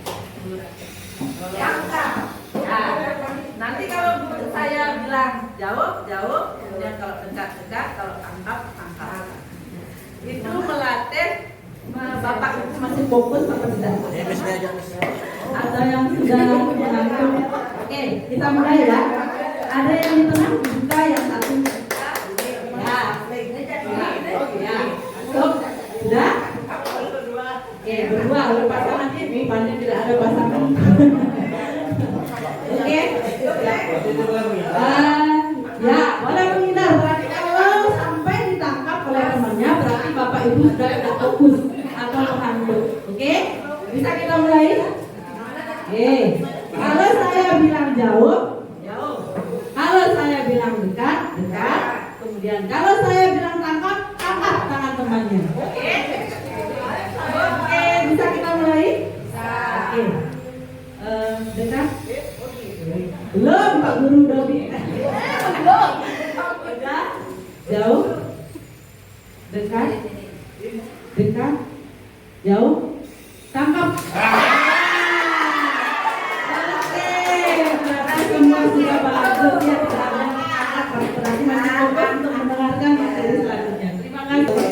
Diangkat. Ya. Nanti kalau saya bilang jauh, kemudian kalau dekat, kalau tangkap. Itu melatih Bapak itu masih fokus apa tidak? Ada yang sudah mengantuk. Oke, kita mulai ya. Ada yang di tengah dibuka, yang satu dibuka. Ya. Masuk. Sudah? Oke, berdua. Kalau pasangan ini pandai tidak ada pasangan. Oke. Ya, boleh menghindar. Berarti kalau sampai ditangkap oleh temannya, berarti Bapak Ibu sudah tidak fokus atau mengantuk. Oke? Bisa kita mulai? Oke. Kalau saya bilang jauh. Kalau saya bilang dekat. Kemudian kalau saya bilang tangkap tangan temannya. Oke? Oke, bisa kita mulai? Oke. Dekat? Belum, Pak Guru udah belum. Udah? Jauh? Dekat? Jauh? Tangkap? Oke, ternyata semua sudah bagus ya. Berarti masih open untuk mendengarkan materi selanjutnya. Terima kasih.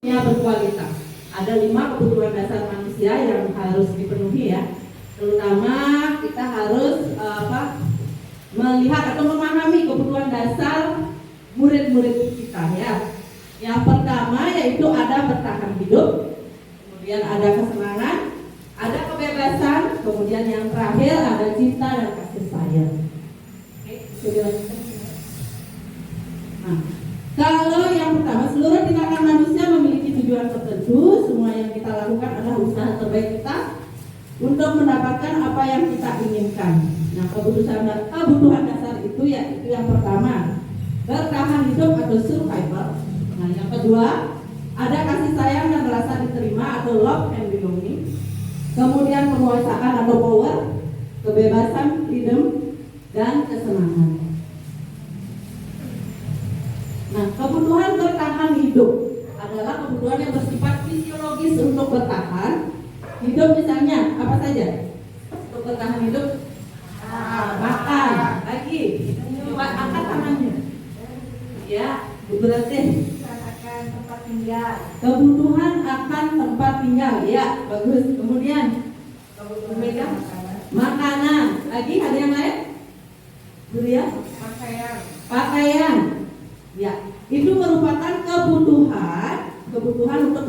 Berkualitas. Ada 5 kebutuhan dasar manusia yang harus dipenuhi ya. Terutama kita harus melihat atau memahami kebutuhan dasar murid-murid kita ya. Yang pertama yaitu ada bertahan hidup, kemudian ada kesenangan, ada kebebasan, kemudian yang terakhir ada cinta dan kasih sayang. Oke, nah, Kalau yang pertama, seluruh tindakan manusia memiliki tujuan tertentu. Semua yang kita lakukan adalah usaha terbaik kita untuk mendapatkan apa yang kita inginkan. Nah, kebutuhan dasar itu yaitu yang pertama, bertahan hidup atau survival. Nah, yang kedua, ada kasih sayang dan rasa diterima atau love and belonging. Kemudian penguasaan atau power, kebebasan, freedom, dan kesenangan. Nah, kebutuhan bertahan hidup adalah kebutuhan yang bersifat fisiologis untuk bertahan hidup. Misalnya apa saja untuk bertahan hidup? Makan. Lagi, coba angkat tangannya. Ya, berarti akan tempat tinggal. kebutuhan akan tempat tinggal. Ya, bagus. Kemudian kebutuhan makanan. Lagi ada yang lain? Guru ya? Pakaian. Ya, itu merupakan kebutuhan untuk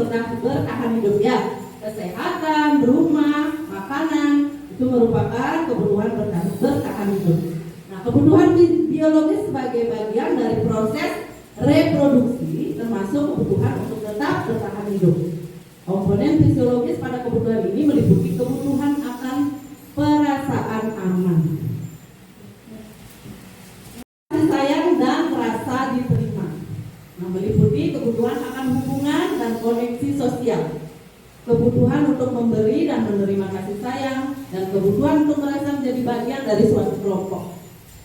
bertahan hidup ya. Kesehatan, rumah, makanan itu merupakan kebutuhan bertahan hidup. Nah, kebutuhan biologis sebagai bagian dari proses reproduksi termasuk kebutuhan untuk tetap bertahan hidup. Komponen fisiologis pada kebutuhan ini meliputi kebutuhan akan perasaan aman, kasih sayang dan rasa diterima. Nah, meliputi kebutuhan akan hubungan dan koneksi sosial, kebutuhan untuk memberi dan menerima kasih sayang, dan kebutuhan untuk merasa menjadi bagian dari suatu kelompok.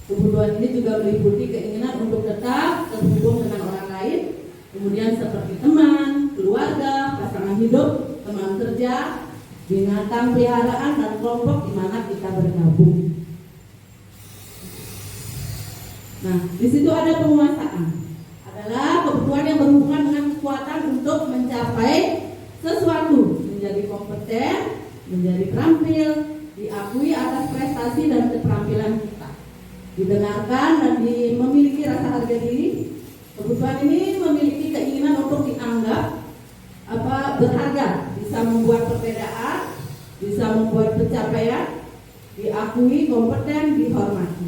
Kebutuhan ini juga meliputi keinginan untuk tetap terhubung dengan orang lain, kemudian seperti teman, keluarga, pasangan hidup, teman kerja, binatang peliharaan, dan kelompok di mana kita bergabung. Nah, di situ ada penguasaan. Adalah kebutuhan yang berhubungan dengan kekuatan untuk mencapai sesuatu, menjadi kompeten, menjadi terampil, diakui atas prestasi dan keterampilan kita, didengarkan dan memiliki rasa harga diri. Kebutuhan ini memiliki keinginan untuk dianggap berharga, bisa membuat perbedaan, bisa membuat pencapaian, diakui, kompeten, dihormati.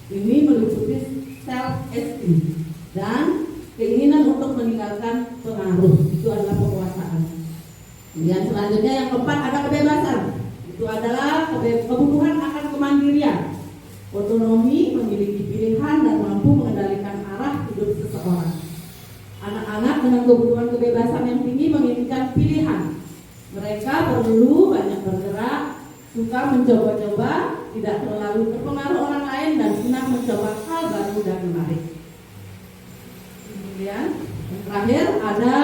Ini meliputi self esteem dan keinginan untuk meninggalkan pengaruh. Itu adalah penguasaan. Kemudian selanjutnya yang keempat ada kebebasan. Itu adalah kebutuhan akan kemandirian, otonomi, memiliki pilihan dan mampu mengendalikan arah hidup seseorang. Anak-anak dengan kebutuhan kebebasan yang tinggi menginginkan pilihan. Mereka perlu banyak bergerak, suka mencoba-coba, tidak terlalu terpengaruh orang lain, dan senang mencoba hal baru dan menarik. Kemudian yang terakhir ada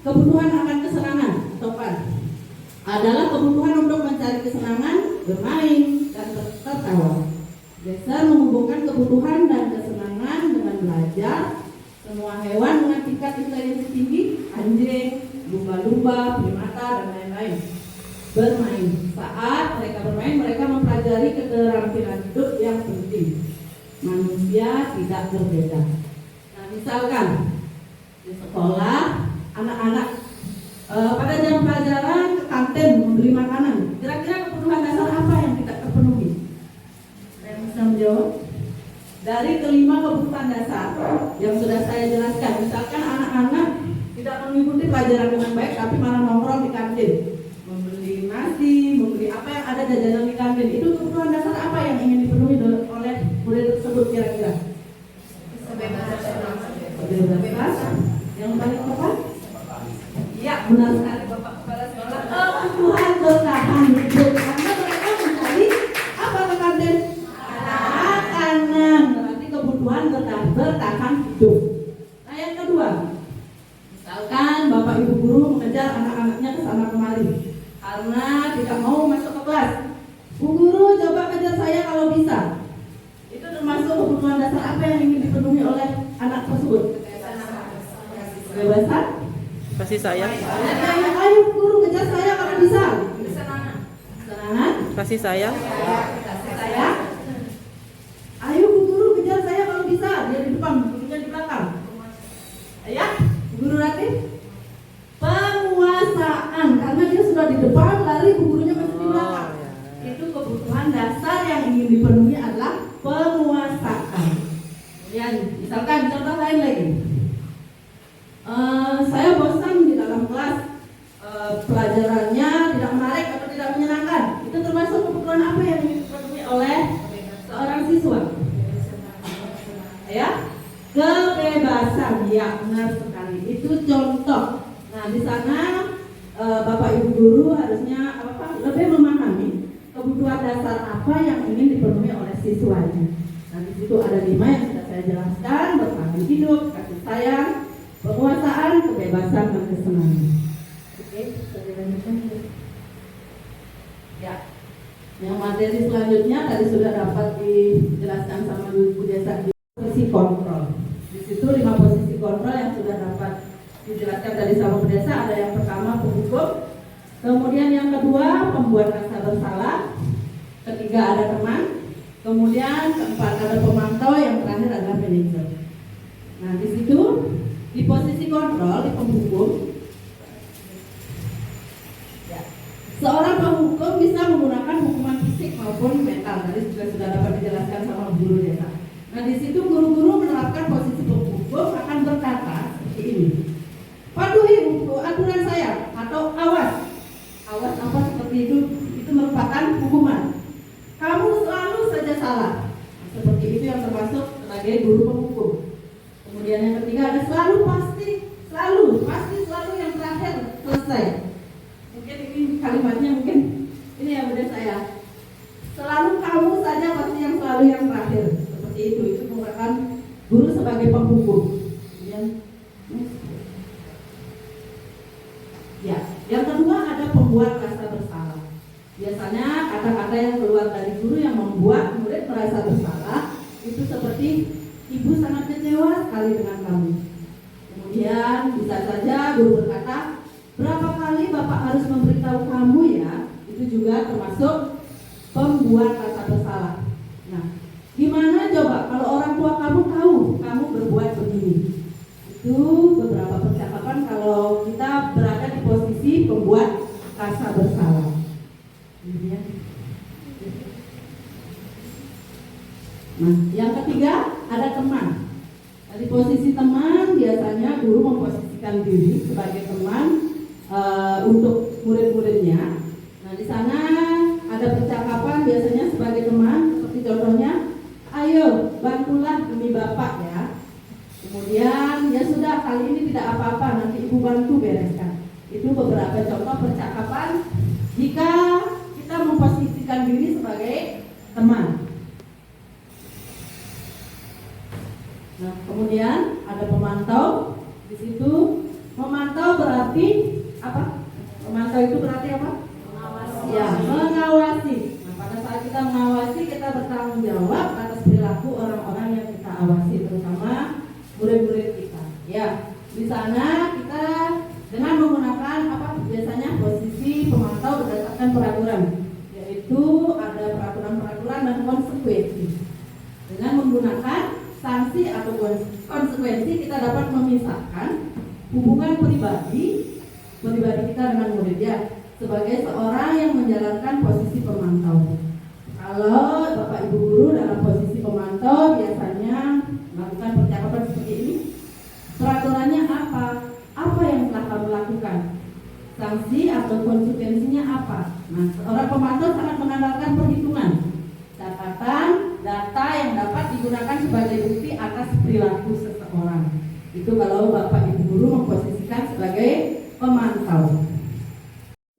kebutuhan akan kesenangan atau fun. Adalah kebutuhan untuk mencari kesenangan, bermain, dan tertawa. Dasar menghubungkan kebutuhan dan kesenangan dengan belajar. Semua hewan dengan tingkat intelijensi tinggi, anjing, lumba-lumba, primata, dan lain-lain, bermain. Saat mereka bermain, mereka mempelajari keterampilan hidup yang penting. Manusia tidak berbeda. Nah, misalkan di sekolah, anak-anak pada jam pelajaran ke kantin membeli makanan. Kira-kira kebutuhan dasar apa yang tidak terpenuhi? Saya bisa menjawab. Dari kelima kebutuhan dasar yang sudah saya jelaskan, misalkan anak-anak tidak mengikuti pelajaran dengan baik, tapi malah nongkrong di kantin, membeli nasi, membeli apa yang ada jajanan di kantin. Itu kebutuhan dasar apa yang ingin dipenuhi oleh murid tersebut kira-kira? Kebebasan. Yang paling tepat? Iya, benar sekali Bapak Kepala Sekolah. Kebutuhan bertahan hidup, karena mereka mencari apa ke kantin? Makanan. Berarti kebutuhan bertahan hidup. Nah, yang kedua, misalkan Bapak Ibu guru mengejar anak-anaknya ke sana kemari karena tidak mau masuk ke kelas. Bu guru, coba kejar saya kalau bisa. Itu termasuk kebutuhan dasar apa yang ingin dipenuhi oleh anak tersebut? Kebebasan, Kasih sayang. ayo guru kejar saya kalau bisa. Kesenangan, Kasih sayang. saya. Ayo bu guru kejar saya kalau bisa. Dia di depan, gurunya di belakang. Ya, guru Ratih. Penguasaan, karena dia sudah di depan, lari, bu gurunya masih di belakang. Itu kebutuhan dasar yang ingin dipenuhi adalah penguasaan. Kemudian, misalkan contoh lain lagi. kebebasan, ya benar sekali. Itu contoh. Nah di sana Bapak Ibu guru harusnya lebih memahami kebutuhan dasar apa yang ingin dipenuhi oleh siswanya. Nah di situ ada 5 yang sudah saya jelaskan: bertahan hidup, kasih sayang, penguasaan, kebebasan, dan kesenangan. Oke, saya lanjutkan. Ya. Yang materi selanjutnya tadi sudah dapat dijelaskan sama Bu Desa, posisi kontrol. Di situ 5 posisi kontrol yang sudah dapat dijelaskan tadi sama Bu Desa. Ada yang pertama penghukum, kemudian yang kedua pembuat rasa bersalah, ketiga ada teman, kemudian keempat ada pemantau, yang terakhir adalah manajer. Nah di situ di posisi kontrol di penghukum, seorang penghukum bisa menggunakan hukuman fisik maupun mental. Tadi sudah dapat dijelaskan sama guru desa. Nah di situ guru-guru menerapkan posisi penghukum akan berkata seperti ini: patuhi aturan saya, atau awas. Awas apa seperti itu merupakan hukuman. Kamu selalu saja salah. Nah, seperti itu yang termasuk sebagai guru penghukum. Kemudian yang ketiga ada selalu pasti, selalu yang terakhir selesai. Mungkin ini kalimatnya mungkin ini ya udah saya. Selalu kamu saja pasti yang selalu yang terakhir. Seperti itu merupakan guru sebagai penghukum. Ya, yang kedua ada pembuat rasa bersalah. Biasanya kata-kata yang keluar dari guru yang membuat murid merasa bersalah itu seperti, ibu sangat kecewa sekali dengan kamu. Kemudian bisa saja guru berkata, berapa kali bapak harus memberitahu kamu ya? Itu juga termasuk pembuat rasa bersalah. Nah, gimana coba kalau orang tua kamu tahu kamu berbuat begini? Itu beberapa percakapan kalau kita berada di posisi pembuat rasa bersalah. Nah, yang ketiga ada teman. Dari posisi teman biasanya guru memposisikan diri sebagai teman untuk murid-muridnya. Nah, di sana ada percakapan biasanya sebagai teman, seperti contohnya, ayo bantulah demi bapak ya. Kemudian ya sudah, kali ini tidak apa-apa, nanti ibu bantu bereskan. Itu beberapa contoh percakapan jika kita memposisikan diri sebagai teman. Nah, kemudian ada pemantau. Di situ memantau berarti apa? Memantau itu berarti apa? Mengawasi. Ya, mengawasi. Nah, pada saat kita mengawasi, kita bertanggung jawab atas perilaku orang-orang yang kita awasi, terutama murid-murid kita. Ya, di sana kita dengan menggunakan apa? Biasanya posisi pemantau berdasarkan peraturan, yaitu ada peraturan-peraturan dan konsekuensi. Dengan menggunakan sanksi atau konsekuensi, kita dapat memisahkan hubungan pribadi kita dengan murid ya, sebagai seorang yang menjalankan posisi pemantau. Kalau Bapak Ibu guru dalam posisi pemantau biasanya melakukan percakapan seperti ini. Peraturannya apa? Apa yang telah kamu lakukan? Sanksi atau konsekuensinya apa? Nah, seorang pemantau sangat mengandalkan perhitungan, catatan, data yang dapat digunakan sebagai bukti atas perilaku seseorang. Itu kalau Bapak Ibu guru memposisikan sebagai pemantau.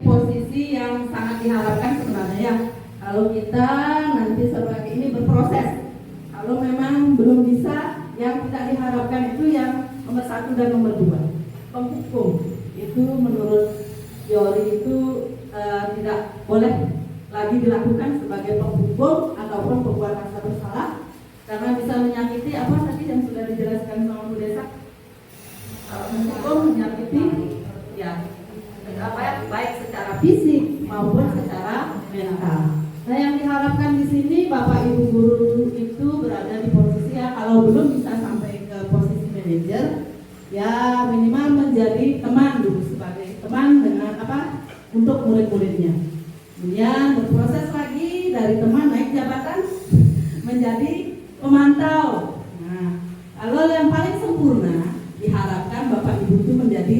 Posisi yang sangat diharapkan sebenarnya ya, kalau kita nanti sebagai ini berproses. Kalau memang belum bisa, yang tidak diharapkan itu yang nomor 1 dan nomor 2. Penghukum itu menurut teori itu tidak boleh lagi dilakukan sebagai penghukum ataupun pembuat rasa bersalah, karena bisa menyakiti apa tadi yang sudah dijelaskan sama Bu Desa. Penghukum menyakiti ya apa ya, baik secara fisik maupun secara mental. Nah, yang diharapkan di sini Bapak Ibu guru itu berada di posisi ya, kalau belum bisa sampai ke posisi manajer, ya minimal menjadi teman dulu, sebagai teman dengan apa untuk murid-muridnya. Kemudian berproses lagi dari teman naik jabatan menjadi pemantau. Nah, kalau yang paling sempurna diharapkan Bapak Ibu itu menjadi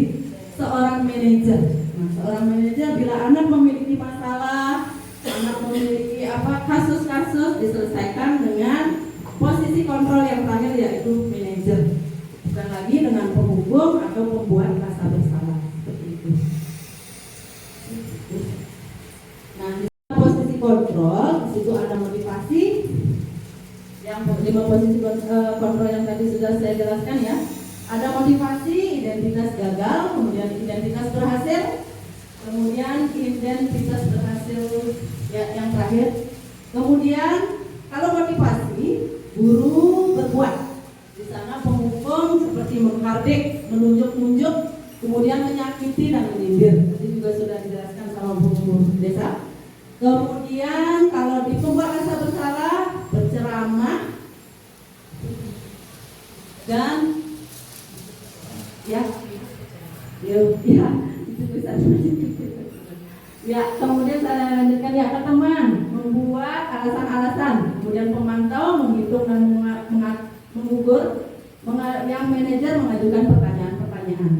seorang manajer. Nah, seorang manajer bila anak memiliki masalah, anak memiliki apa kasus-kasus diselesaikan dengan posisi kontrol yang terakhir, yaitu manajer. penghukum atau pembuat rasa bersalah, seperti itu. Nah, di posisi kontrol, di situ ada motivasi. Yang 5 posisi kontrol yang tadi sudah saya jelaskan ya. Ada motivasi, identitas gagal, kemudian identitas berhasil, kemudian identitas berhasil ya, yang terakhir. Kemudian kalau motivasi, guru berbuat. Di sana penghukum seperti menghardik, menunjuk-nunjuk, kemudian menyakiti dan menyindir. Tadi juga sudah dijelaskan sama Bu Desa. Kemudian kalau di pembuat rasa bersalah, berceramah dan ya itu bisa. Ya, kemudian saya lanjutkan ya ke teman, membuat alasan-alasan, kemudian pemantau, menghitung dan mengukur, yang manajer mengajukan pertanyaan-pertanyaan.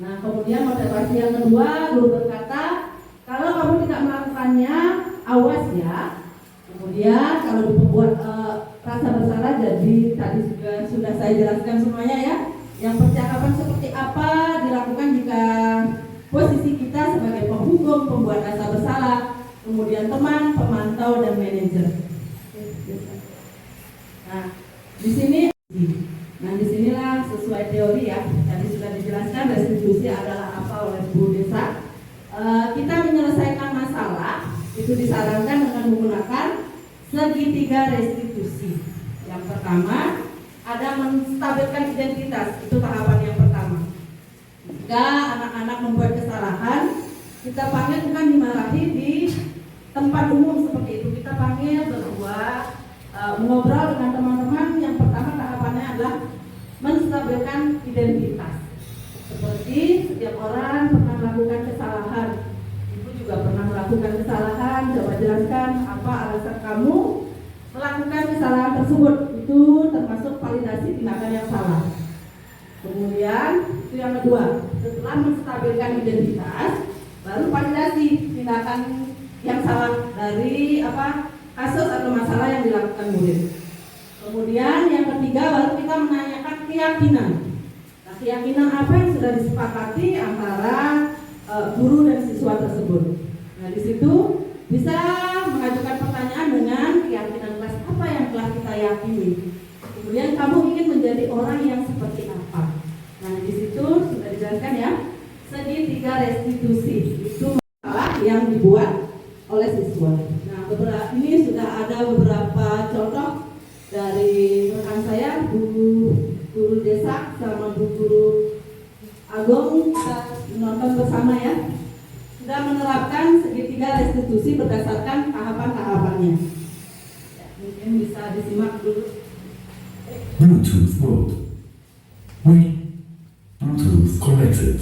Nah, kemudian motivasi yang kedua, guru berkata, kalau kamu tidak melakukannya, awas ya. Kemudian kalau di pembuat rasa bersalah, jadi tadi juga sudah saya jelaskan semuanya ya. Yang percakapan seperti apa dilakukan jika posisi kita sebagai penghukum, pembuat rasa bersalah, kemudian teman, pemantau, dan manajer. Nah, di sini, disinilah sesuai teori ya. Tadi sudah dijelaskan restitusi adalah apa oleh Bu Desa. Kita menyelesaikan masalah itu disarankan dengan menggunakan segitiga restitusi. Yang pertama, ada menstabilkan identitas, itu tahapan yang pertama. Jika anak-anak membuat kesalahan, kita panggil bukan dimarahi di tempat umum seperti itu. Kita panggil berdua, mengobrol dengan teman-teman. Yang pertama tahapannya adalah menstabilkan identitas. Seperti setiap orang pernah melakukan kesalahan. Ibu juga pernah melakukan kesalahan. Coba jelaskan apa alasan kamu melakukan kesalahan tersebut. Itu termasuk validasi tindakan yang salah. Kemudian itu yang kedua, setelah menstabilkan identitas, baru validasi tindakan yang salah dari kasus atau masalah yang dilakukan murid. Kemudian yang ketiga, baru kita menanyakan keyakinan. Nah, keyakinan apa yang sudah disepakati antara guru dan siswa tersebut. Nah, di situ bisa mengajukan pertanyaan dengan keyakinan kelas apa yang telah kita yakini. Kemudian kamu ingin menjadi orang yang seperti apa? Nah, di situ sudah dijelaskan ya, segitiga restitusi itu masalah yang dibuat oleh siswa. Nah, ini sudah ada beberapa contoh dari rekan saya, Bu Guru Desa sama Bu Guru Agung, kita nonton bersama ya. Sudah menerapkan segitiga restitusi berdasarkan tahapan-tahapannya. Ya, mungkin bisa disimak dulu. Bluetooth mode. Wait. Bluetooth connected.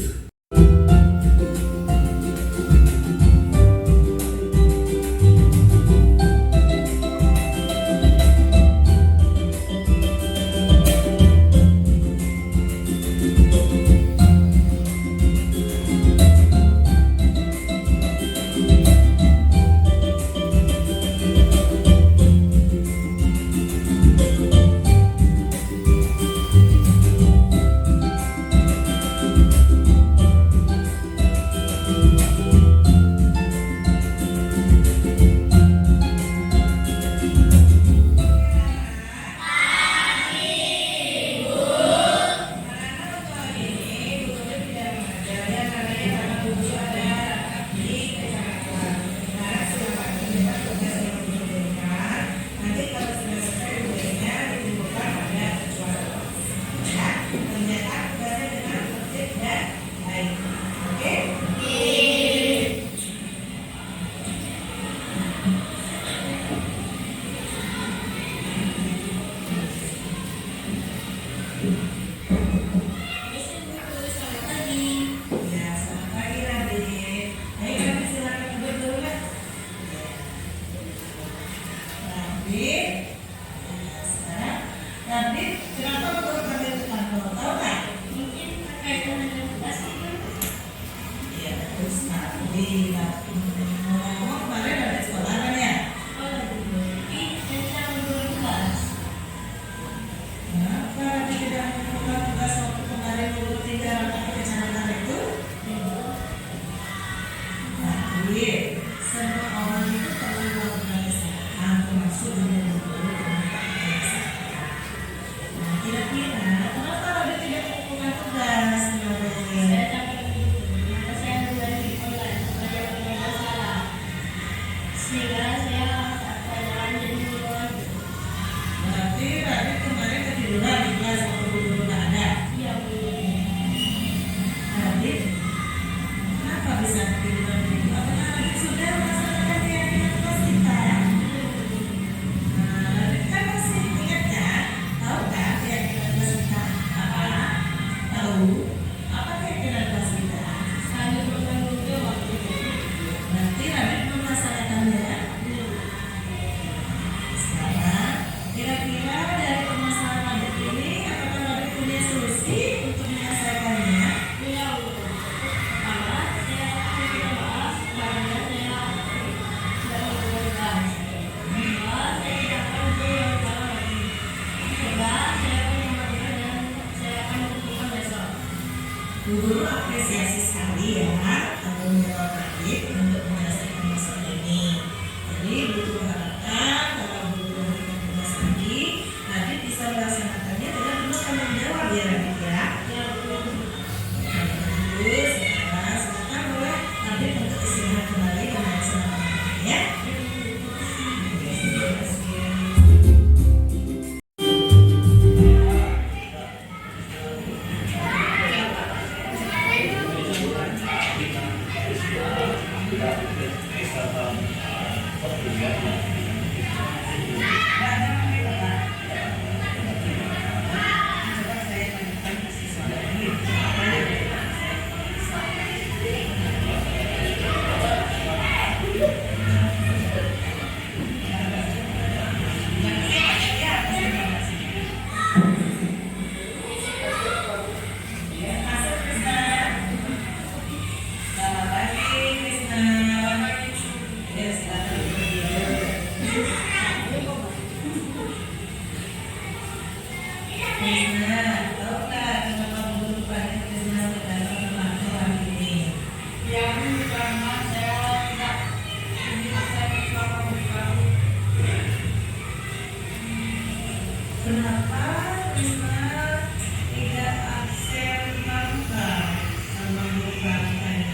Kenapa tidak melakukan tugas waktu kemarin 23 Guru apresiasi sekali ya kalau tadi untuk menyelesaikan masalah ini. Jadi butuh harapkan para guru yang tugas lagi nanti bisa melaksanakannya dengan penuh tanggung jawab ya Radit ya. Bagus, silakan boleh nanti untuk istirahat kembali dan melaksanakan ya. Kenapa Risma tidak absen mangga sama bukannya?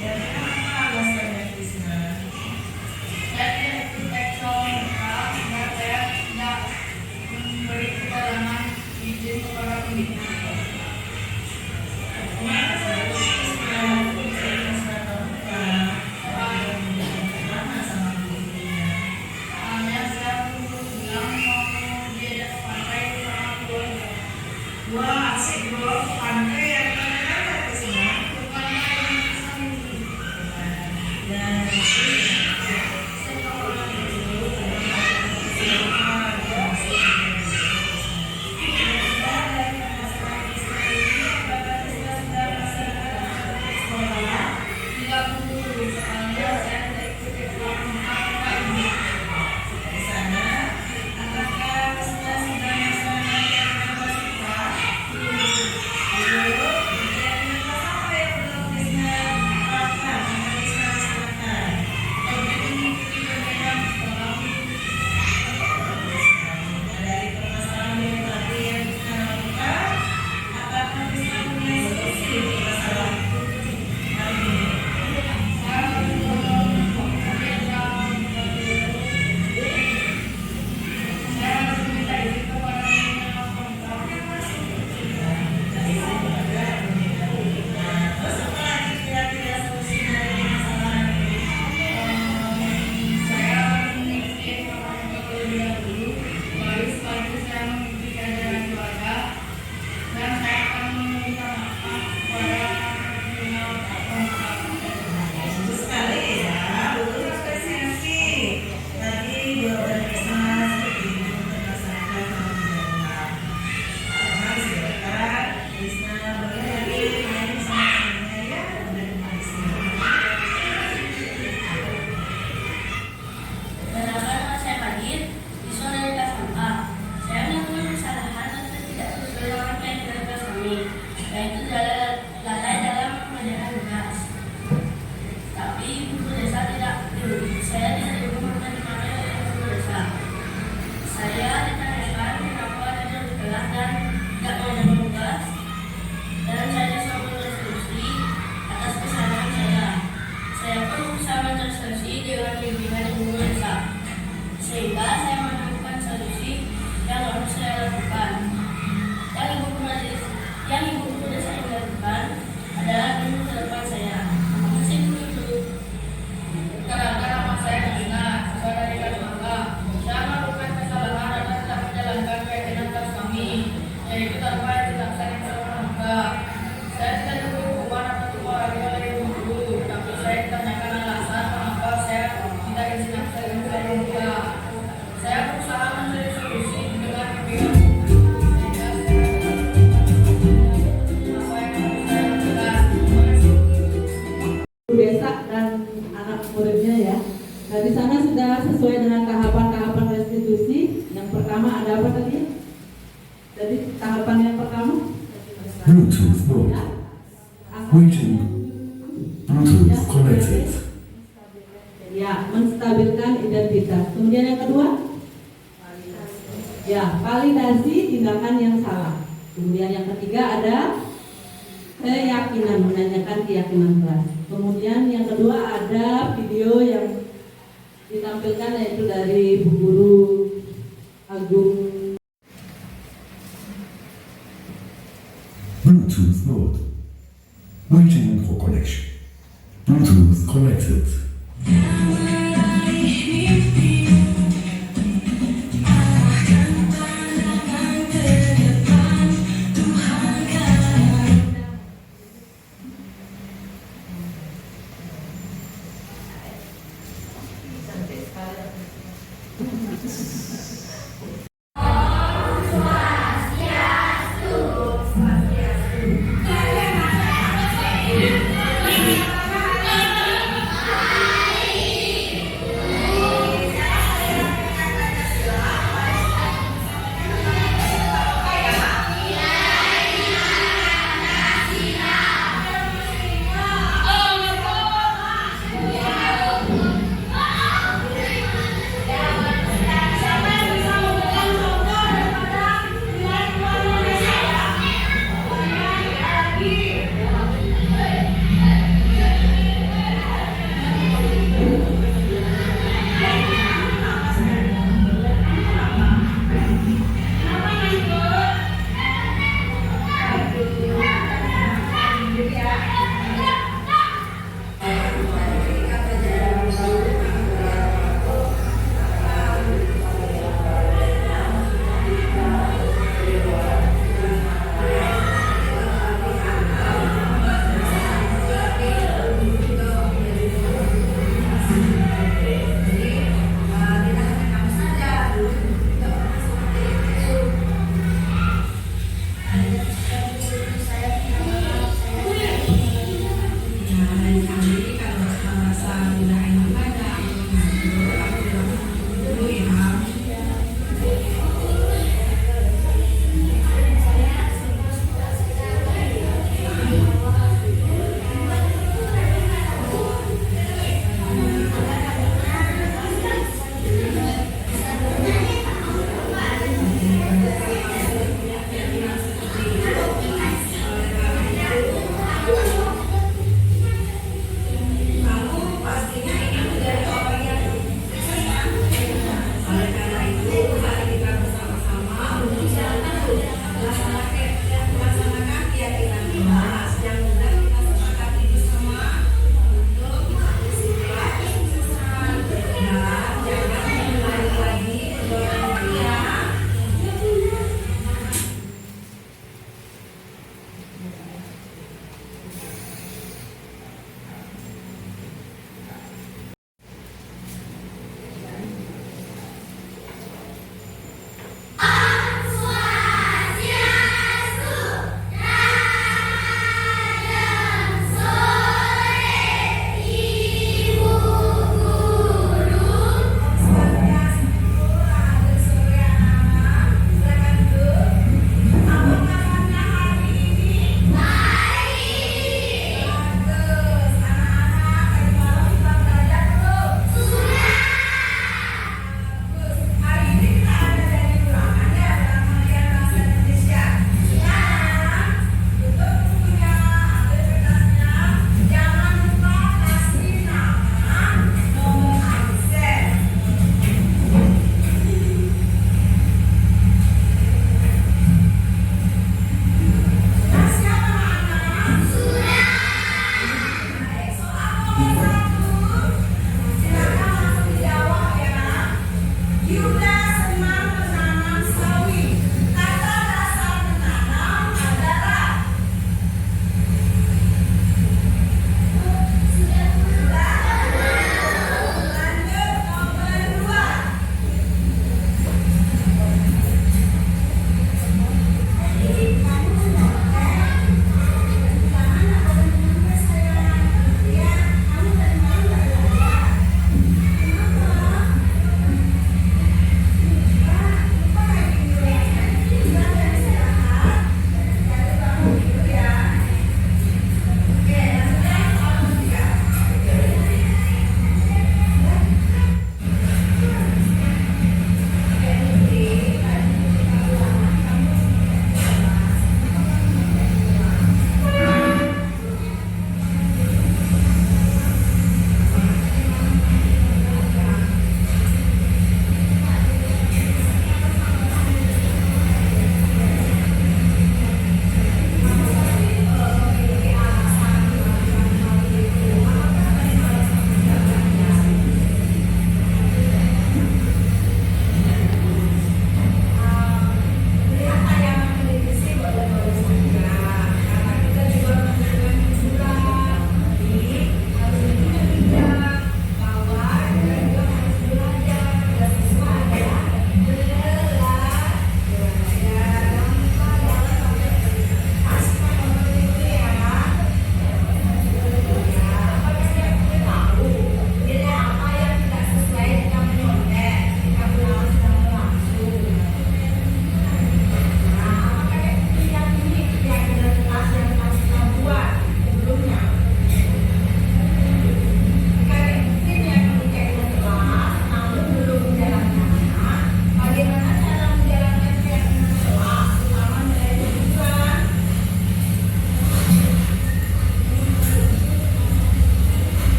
Dan kenapa alasannya Risma? Saya tidak ikut ekson, karena saya tidak memberi keterangan izin kepada pimpinan. Kemana saya Risma? Saya terbuka, saya tidak sama pimpinan. Hanya saya bilang wah, asik bro, pantai yang mana-mana ke sini, bukan main sendiri. Dan sekolah itu sehingga saya menemukan solusi yang harus saya lakukan. Yang ibu guru saya lakukan adalah duduk di depan saya. Mesin duduk. Karena nama saya Dina, saudara di Mangga. Saya melakukan kesalahan dan tidak menjalankan keyakinan kelas kami, yaitu tanpa tidak saling bermangga. Saya tidak diberi hukuman atau dimarahi oleh ibu guru, tapi saya ditanyakan alasan mengapa saya tidak izin absen saya. Saya berusaha mencari solusi dengan bimbingan desa dan anak muridnya ya. Nah di sana sudah sesuai dengan tahapan-tahapan restitusi. Yang pertama ada apa tadi? Jadi tahapan yang pertama Bluetooth mode. ya, Waiting. Bluetooth connected. Ya, menstabilkan identitas. Kemudian yang kedua, ya, validasi tindakan yang salah. Kemudian yang ketiga ada keyakinan, menanyakan keyakinan kelas. Kemudian yang kedua ada video yang ditampilkan yaitu dari Bu Guru Agung. Bluetooth mode. Waiting for connection. Bluetooth connected.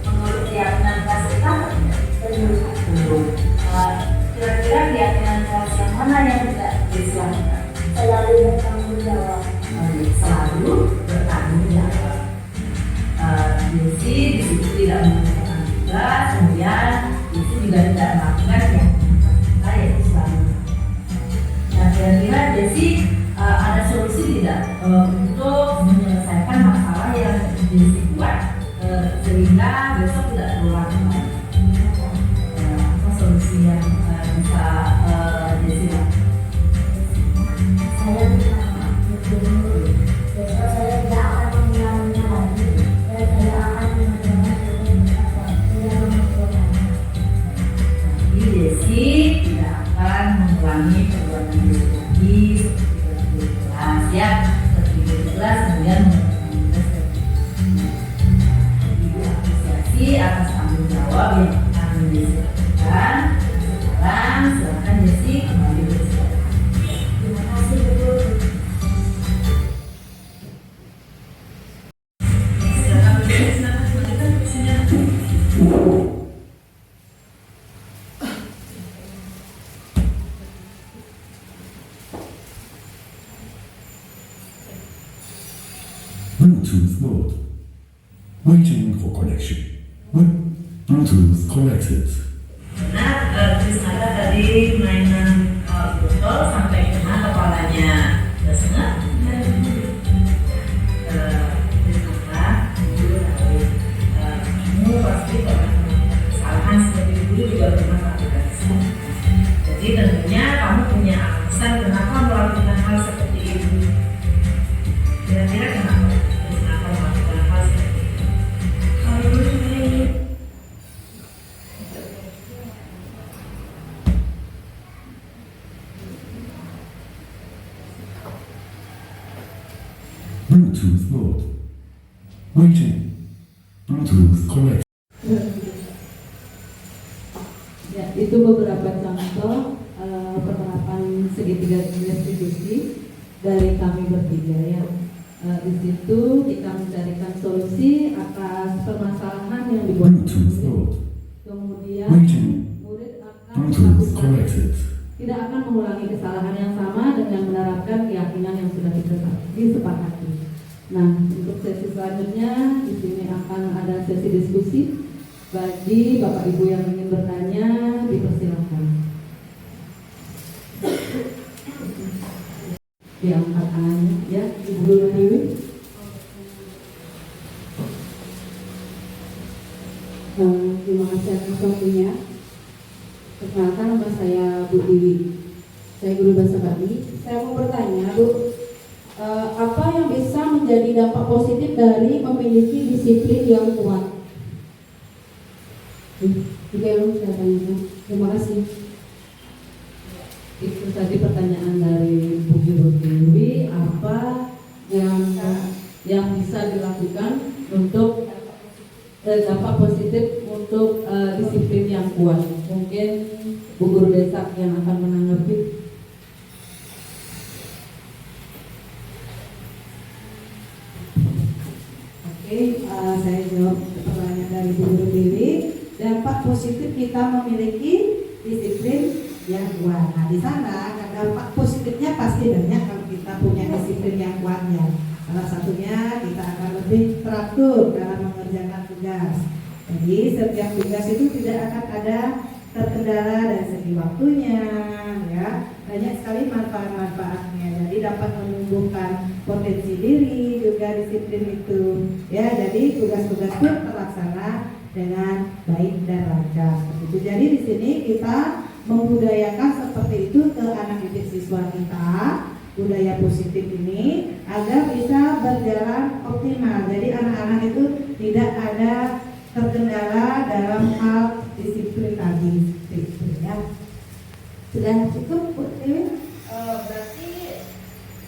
menurut keyakinan kelas kita? Belum. Kira-kira keyakinan kelas yang mana yang tidak disilahkan? Selalu bertanggung jawab. Selalu bertanggung jawab. Desi di situ tidak mengerjakan tugas, kemudian Desi juga tidak melakukan yang kita yaitu selalu. Nah, kira-kira Desi ada solusi tidak untuk menyelesaikan masalah yang Desi buat sehingga besok tidak terulang kembali? Apa solusi yang bisa Desi lakukan? Saya tidak besok saya tidak akan mengulanginya lagi dan saya akan mengerjakan tidak mengerjakannya. Jadi Desi tidak akan mengulangi perbuatan Desi lagi seperti kelas ya, seperti kelas kemudian mengerjakan tugas. Ibu apresiasi atas tanggung jawab yang akan Desi lakukan. Sekarang silakan Desi kembali beristirahat. Terima kasih Bu. Bluetooth mode. Waiting for connection. Bluetooth connected. Nah, Krisnata tadi mainan botol sampai kena kepalanya. Udah sengat? Krisnata, dulu tahu kamu pasti pernah kesalahan seperti dulu juga pernah melakukan. Jadi tentunya kamu punya alasan kenapa melakukan hal seperti itu. Kira-kira kenapa Krisnata melakukan hal seperti itu? Kalau dulu sebenarnya Bluetooth mode. Waiting. Bluetooth connected. Ya, itu beberapa contoh penerapan segitiga distribusi dari kami bertiga ya. Di situ kita mencarikan solusi atas permasalahan yang dibuat Bluetooth mode. kemudian Waiting. murid akan Bluetooth melakukan connected. tidak akan mengulangi kesalahan yang sama dengan menerapkan keyakinan yang sudah disepakati. Nah, untuk sesi selanjutnya di sini akan ada sesi diskusi. Bagi Bapak Ibu yang ingin bertanya, dipersilakan. Diangkat tangannya, ya, Ibu Guru Dewi. Terima kasih atas waktunya. Perkenalkan, nama saya Bu Dewi. Saya guru bahasa Bali. Saya mau bertanya, Bu, apa yang bisa menjadi dampak positif dari memiliki disiplin yang kuat? Itu yang saya tanyakan. Terima kasih. Itu tadi pertanyaan dari Bu Guru Dewi, apa yang bisa dilakukan untuk dampak positif untuk disiplin yang kuat. Mungkin Bu Guru Desa yang akan menanggapi. Oke, saya jawab pertanyaan dari Bu Guru Dewi. Dampak positif kita memiliki disiplin yang kuat. Nah, di sana dampak positifnya pasti banyak kalau kita punya disiplin yang kuat ya. Salah satunya kita akan lebih teratur dalam mengerjakan tugas. Jadi setiap tugas itu tidak akan ada terkendala dari segi waktunya, ya. Banyak sekali manfaat-manfaatnya. Jadi dapat menumbuhkan potensi diri juga disiplin itu, ya. Jadi tugas-tugas pun terlaksana dengan baik dan lancar. Begitu. Jadi di sini kita membudayakan seperti itu ke anak didik siswa kita, budaya positif ini agar bisa berjalan optimal. Jadi anak-anak itu tidak ada terkendala dalam hal disiplin tadi. Ya. Sudah cukup, Bu Dewi? Berarti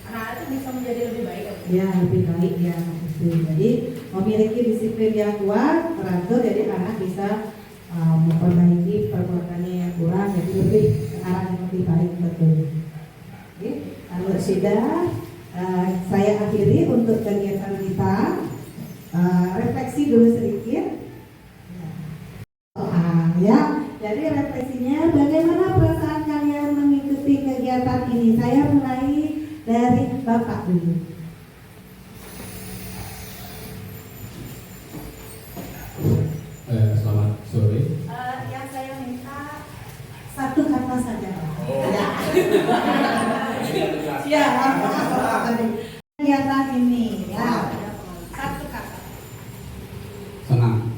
anak-anak itu bisa menjadi lebih baik ya? Ya, lebih baik ya. Jadi memiliki disiplin yang kuat, teratur, jadi anak bisa memperbaiki perbuatannya yang kurang, jadi lebih ke arah yang lebih baik, betul. Oke, kalau sudah saya akhiri untuk kegiatan kita. Refleksi dulu sedikit. Jadi refleksinya, bagaimana perasaan kalian mengikuti kegiatan ini? Saya mulai dari Bapak dulu. Selamat sore. Yang saya minta satu kata saja. Ya, kegiatan ini ya. Satu kata. Senang.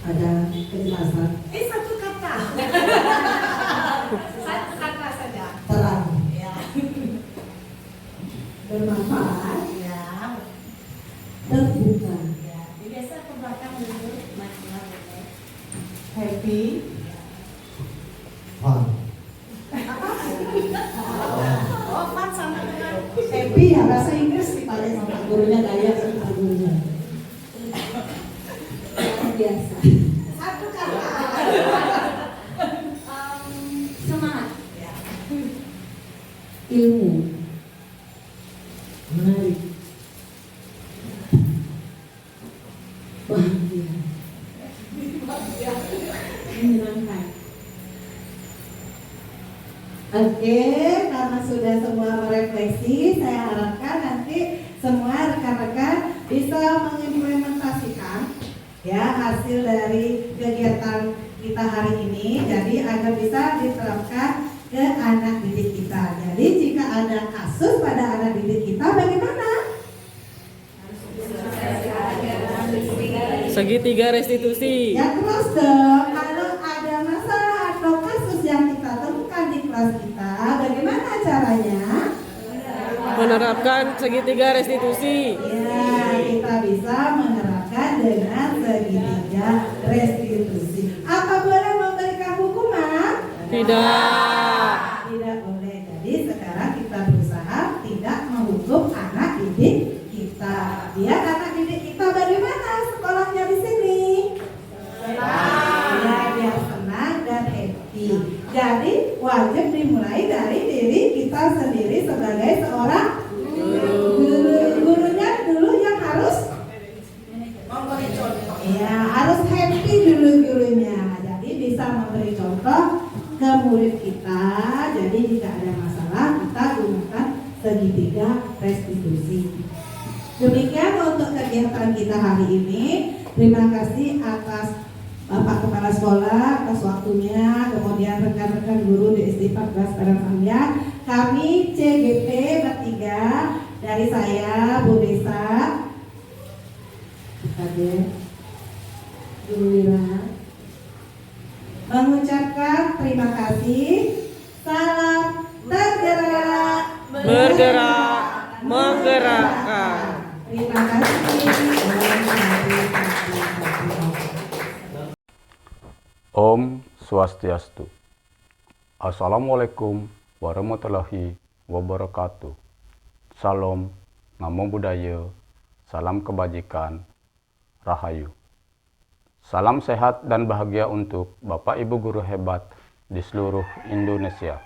Ada kejelasan. Satu kata. Satu kata saja. Terang. Ya. Bermanfaat. Ya. Terbuka. Ya. Biasa ke belakang dulu, maksimal gitu. Happy. Fun. Oh, fun sama dengan Happy ya bahasa Inggris dipakai sama gurunya gaya sama gurunya. Biasa. satu kata. Semangat. Ya. Ilmu. Menarik. Bahagia. Menyenangkan. Oke, karena sudah semua merefleksi, saya harapkan nanti semua rekan-rekan bisa mengimplementasikan ya hasil dari kegiatan kita hari ini, jadi agar bisa diterapkan ke anak didik kita. Jadi jika ada kasus pada anak didik kita, bagaimana? Segitiga restitusi. Ya terus dong, kalau ada masalah atau kasus yang kita temukan di kelas kita, bagaimana caranya? Menerapkan segitiga restitusi. Ya, kita bisa menerapkan dengan segitiga restitusi. Apa boleh memberikan hukuman? Tidak. Tidak boleh. Jadi sekarang kita berusaha tidak menghukum anak didik kita. Biar anak didik kita bagaimana sekolahnya di sini? Ya, biar senang dan happy. Jadi wajib dimulai dari diri kita sendiri sebagai seorang gurunya dulu yang harus Memberi contoh. ya harus happy dulu gurunya. Jadi bisa memberi contoh ke murid kita. Jadi jika ada masalah kita gunakan segitiga restitusi. Demikian untuk kegiatan kita hari ini. Terima kasih atas Bapak Kepala Sekolah atas waktunya, kemudian rekan-rekan guru di SD 14 Padangsambian. Kami CGP bertiga, dari saya Bu Desa, Guru Wira, mengucapkan terima kasih. Salam tergerak, Bergerak, menggerakkan. Terima kasih. Om Swastiastu. Assalamualaikum warahmatullahi wabarakatuh. Salam, namo buddhaya, salam kebajikan, rahayu. Salam sehat dan bahagia untuk Bapak Ibu guru hebat di seluruh Indonesia.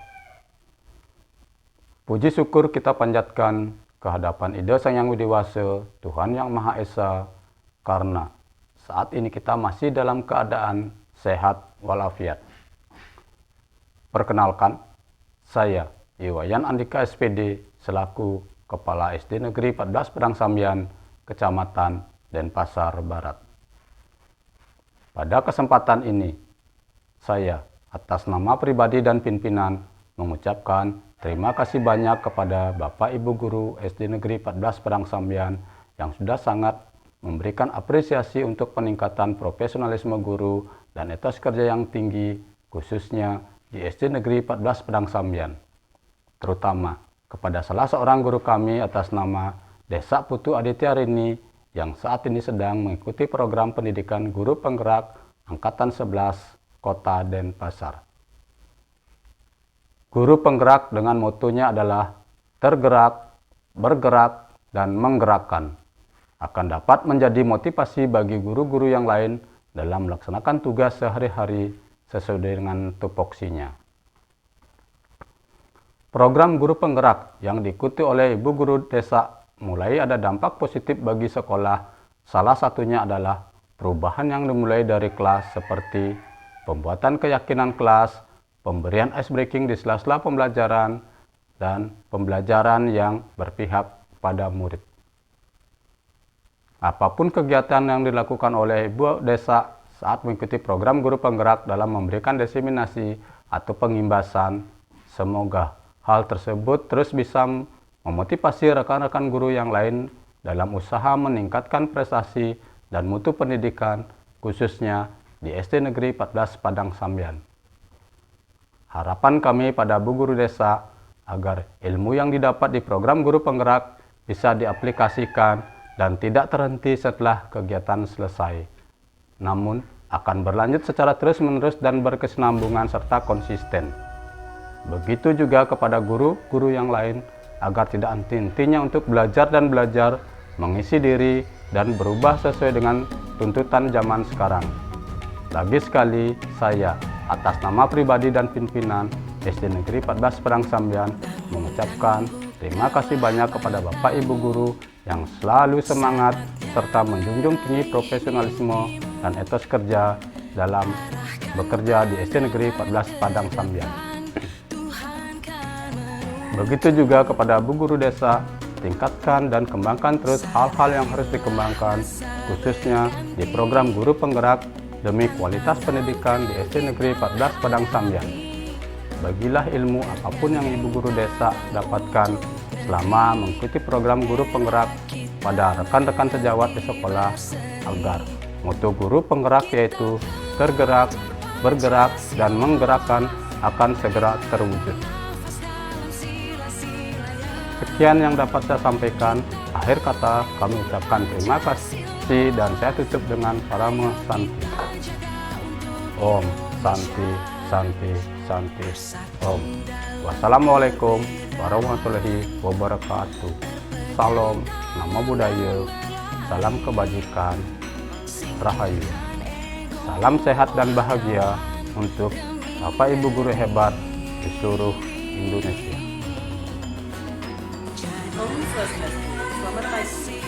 Puji syukur kita panjatkan kehadapan Ida Sang Yang Widiwasa, Tuhan Yang Maha Esa, karena saat ini kita masih dalam keadaan sehat walafiat. Perkenalkan, saya Iwayan Andika SPD selaku Kepala SD Negeri 14 Padangsambian, Kecamatan Denpasar Barat. Pada kesempatan ini, saya atas nama pribadi dan pimpinan mengucapkan terima kasih banyak kepada Bapak Ibu Guru SD Negeri 14 Padangsambian yang sudah sangat memberikan apresiasi untuk peningkatan profesionalisme guru dan etos kerja yang tinggi, khususnya di SD Negeri 14 Padangsambian. Terutama kepada salah seorang guru kami atas nama Desa Putu Aditya Rini yang saat ini sedang mengikuti program pendidikan guru penggerak Angkatan 11 Kota Denpasar. Guru penggerak dengan motonya adalah tergerak, bergerak, dan menggerakkan. Akan dapat menjadi motivasi bagi guru-guru yang lain dalam melaksanakan tugas sehari-hari sesuai dengan tupoksinya. Program guru penggerak yang diikuti oleh ibu guru desa mulai ada dampak positif bagi sekolah. Salah satunya adalah Perubahan yang dimulai dari kelas seperti pembuatan keyakinan kelas, pemberian ice breaking di sela-sela pembelajaran, dan pembelajaran yang berpihak pada murid. Apapun kegiatan yang dilakukan oleh Ibu Desa saat mengikuti program guru penggerak dalam memberikan diseminasi atau pengimbasan, semoga hal tersebut terus bisa memotivasi rekan-rekan guru yang lain dalam usaha meningkatkan prestasi dan mutu pendidikan, khususnya di SD Negeri 14 Padang Sambian. Harapan kami pada Bu Guru Desa agar ilmu yang didapat di program guru penggerak bisa diaplikasikan dan tidak terhenti setelah kegiatan selesai, namun akan berlanjut secara terus-menerus dan berkesinambungan serta konsisten. Begitu juga kepada guru-guru yang lain agar tidak henti-hentinya untuk belajar dan belajar, mengisi diri, dan berubah sesuai dengan tuntutan zaman sekarang. Lagi sekali, saya atas nama pribadi dan pimpinan SD Negeri 14 Padang Sambian mengucapkan terima kasih banyak kepada Bapak Ibu Guru yang selalu semangat serta menjunjung tinggi profesionalisme dan etos kerja dalam bekerja di SD Negeri 14 Padang Sambian. Begitu juga kepada Bu Guru Desa, tingkatkan dan kembangkan terus hal-hal yang harus dikembangkan, khususnya di program guru penggerak demi kualitas pendidikan di SD Negeri 14 Padang Sambian. Bagilah ilmu apapun yang Ibu Guru Desa dapatkan selama mengikuti program guru penggerak pada rekan-rekan sejawat di sekolah, agar mutu guru penggerak yaitu tergerak, bergerak, dan menggerakkan akan segera terwujud. Sekian yang dapat saya sampaikan. Akhir kata kami ucapkan terima kasih dan saya tutup dengan Parama Santi. Om Santi, Santi, Santi, Om. Wassalamualaikum warahmatullahi wabarakatuh. Salam nama budaya, salam kebajikan, rahayu. Salam sehat dan bahagia untuk Bapak Ibu guru hebat di seluruh Indonesia. Om Swastiastu. Selamat pagi.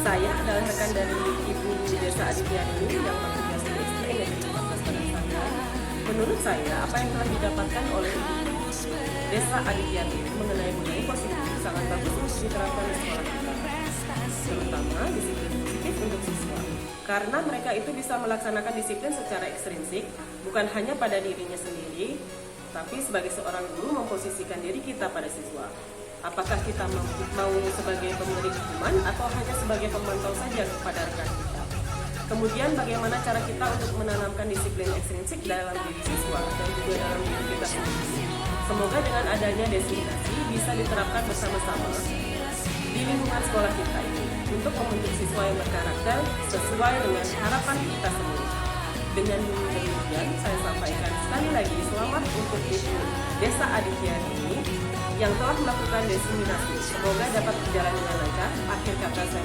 Saya adalah rekan dari Ibu Desa Adityani yang bertugas di SD Negeri 14 Padang Sambian. Menurut saya, apa yang telah didapatkan oleh Ibu Desa Adityani mengenai budaya positif sangat bagus untuk diterapkan di sekolah kita, terutama disiplin positif untuk siswa. Karena mereka itu bisa melaksanakan disiplin secara ekstrinsik, bukan hanya pada dirinya sendiri, tapi sebagai seorang guru memposisikan diri kita pada siswa. Apakah kita mau sebagai pemberi hukuman atau hanya sebagai pemantau saja kepada rekan kita? Kemudian bagaimana cara kita untuk menanamkan disiplin ekstrinsik dalam diri siswa dan juga dalam diri kita sendiri? Semoga dengan adanya diseminasi bisa diterapkan bersama-sama di lingkungan sekolah kita ini untuk membentuk siswa yang berkarakter sesuai dengan harapan kita semua. Dengan demikian saya sampaikan sekali lagi selamat untuk Ibu Desa Adityani yang telah melakukan diseminasi. Semoga dapat berjalan dengan lancar. Akhir kata saya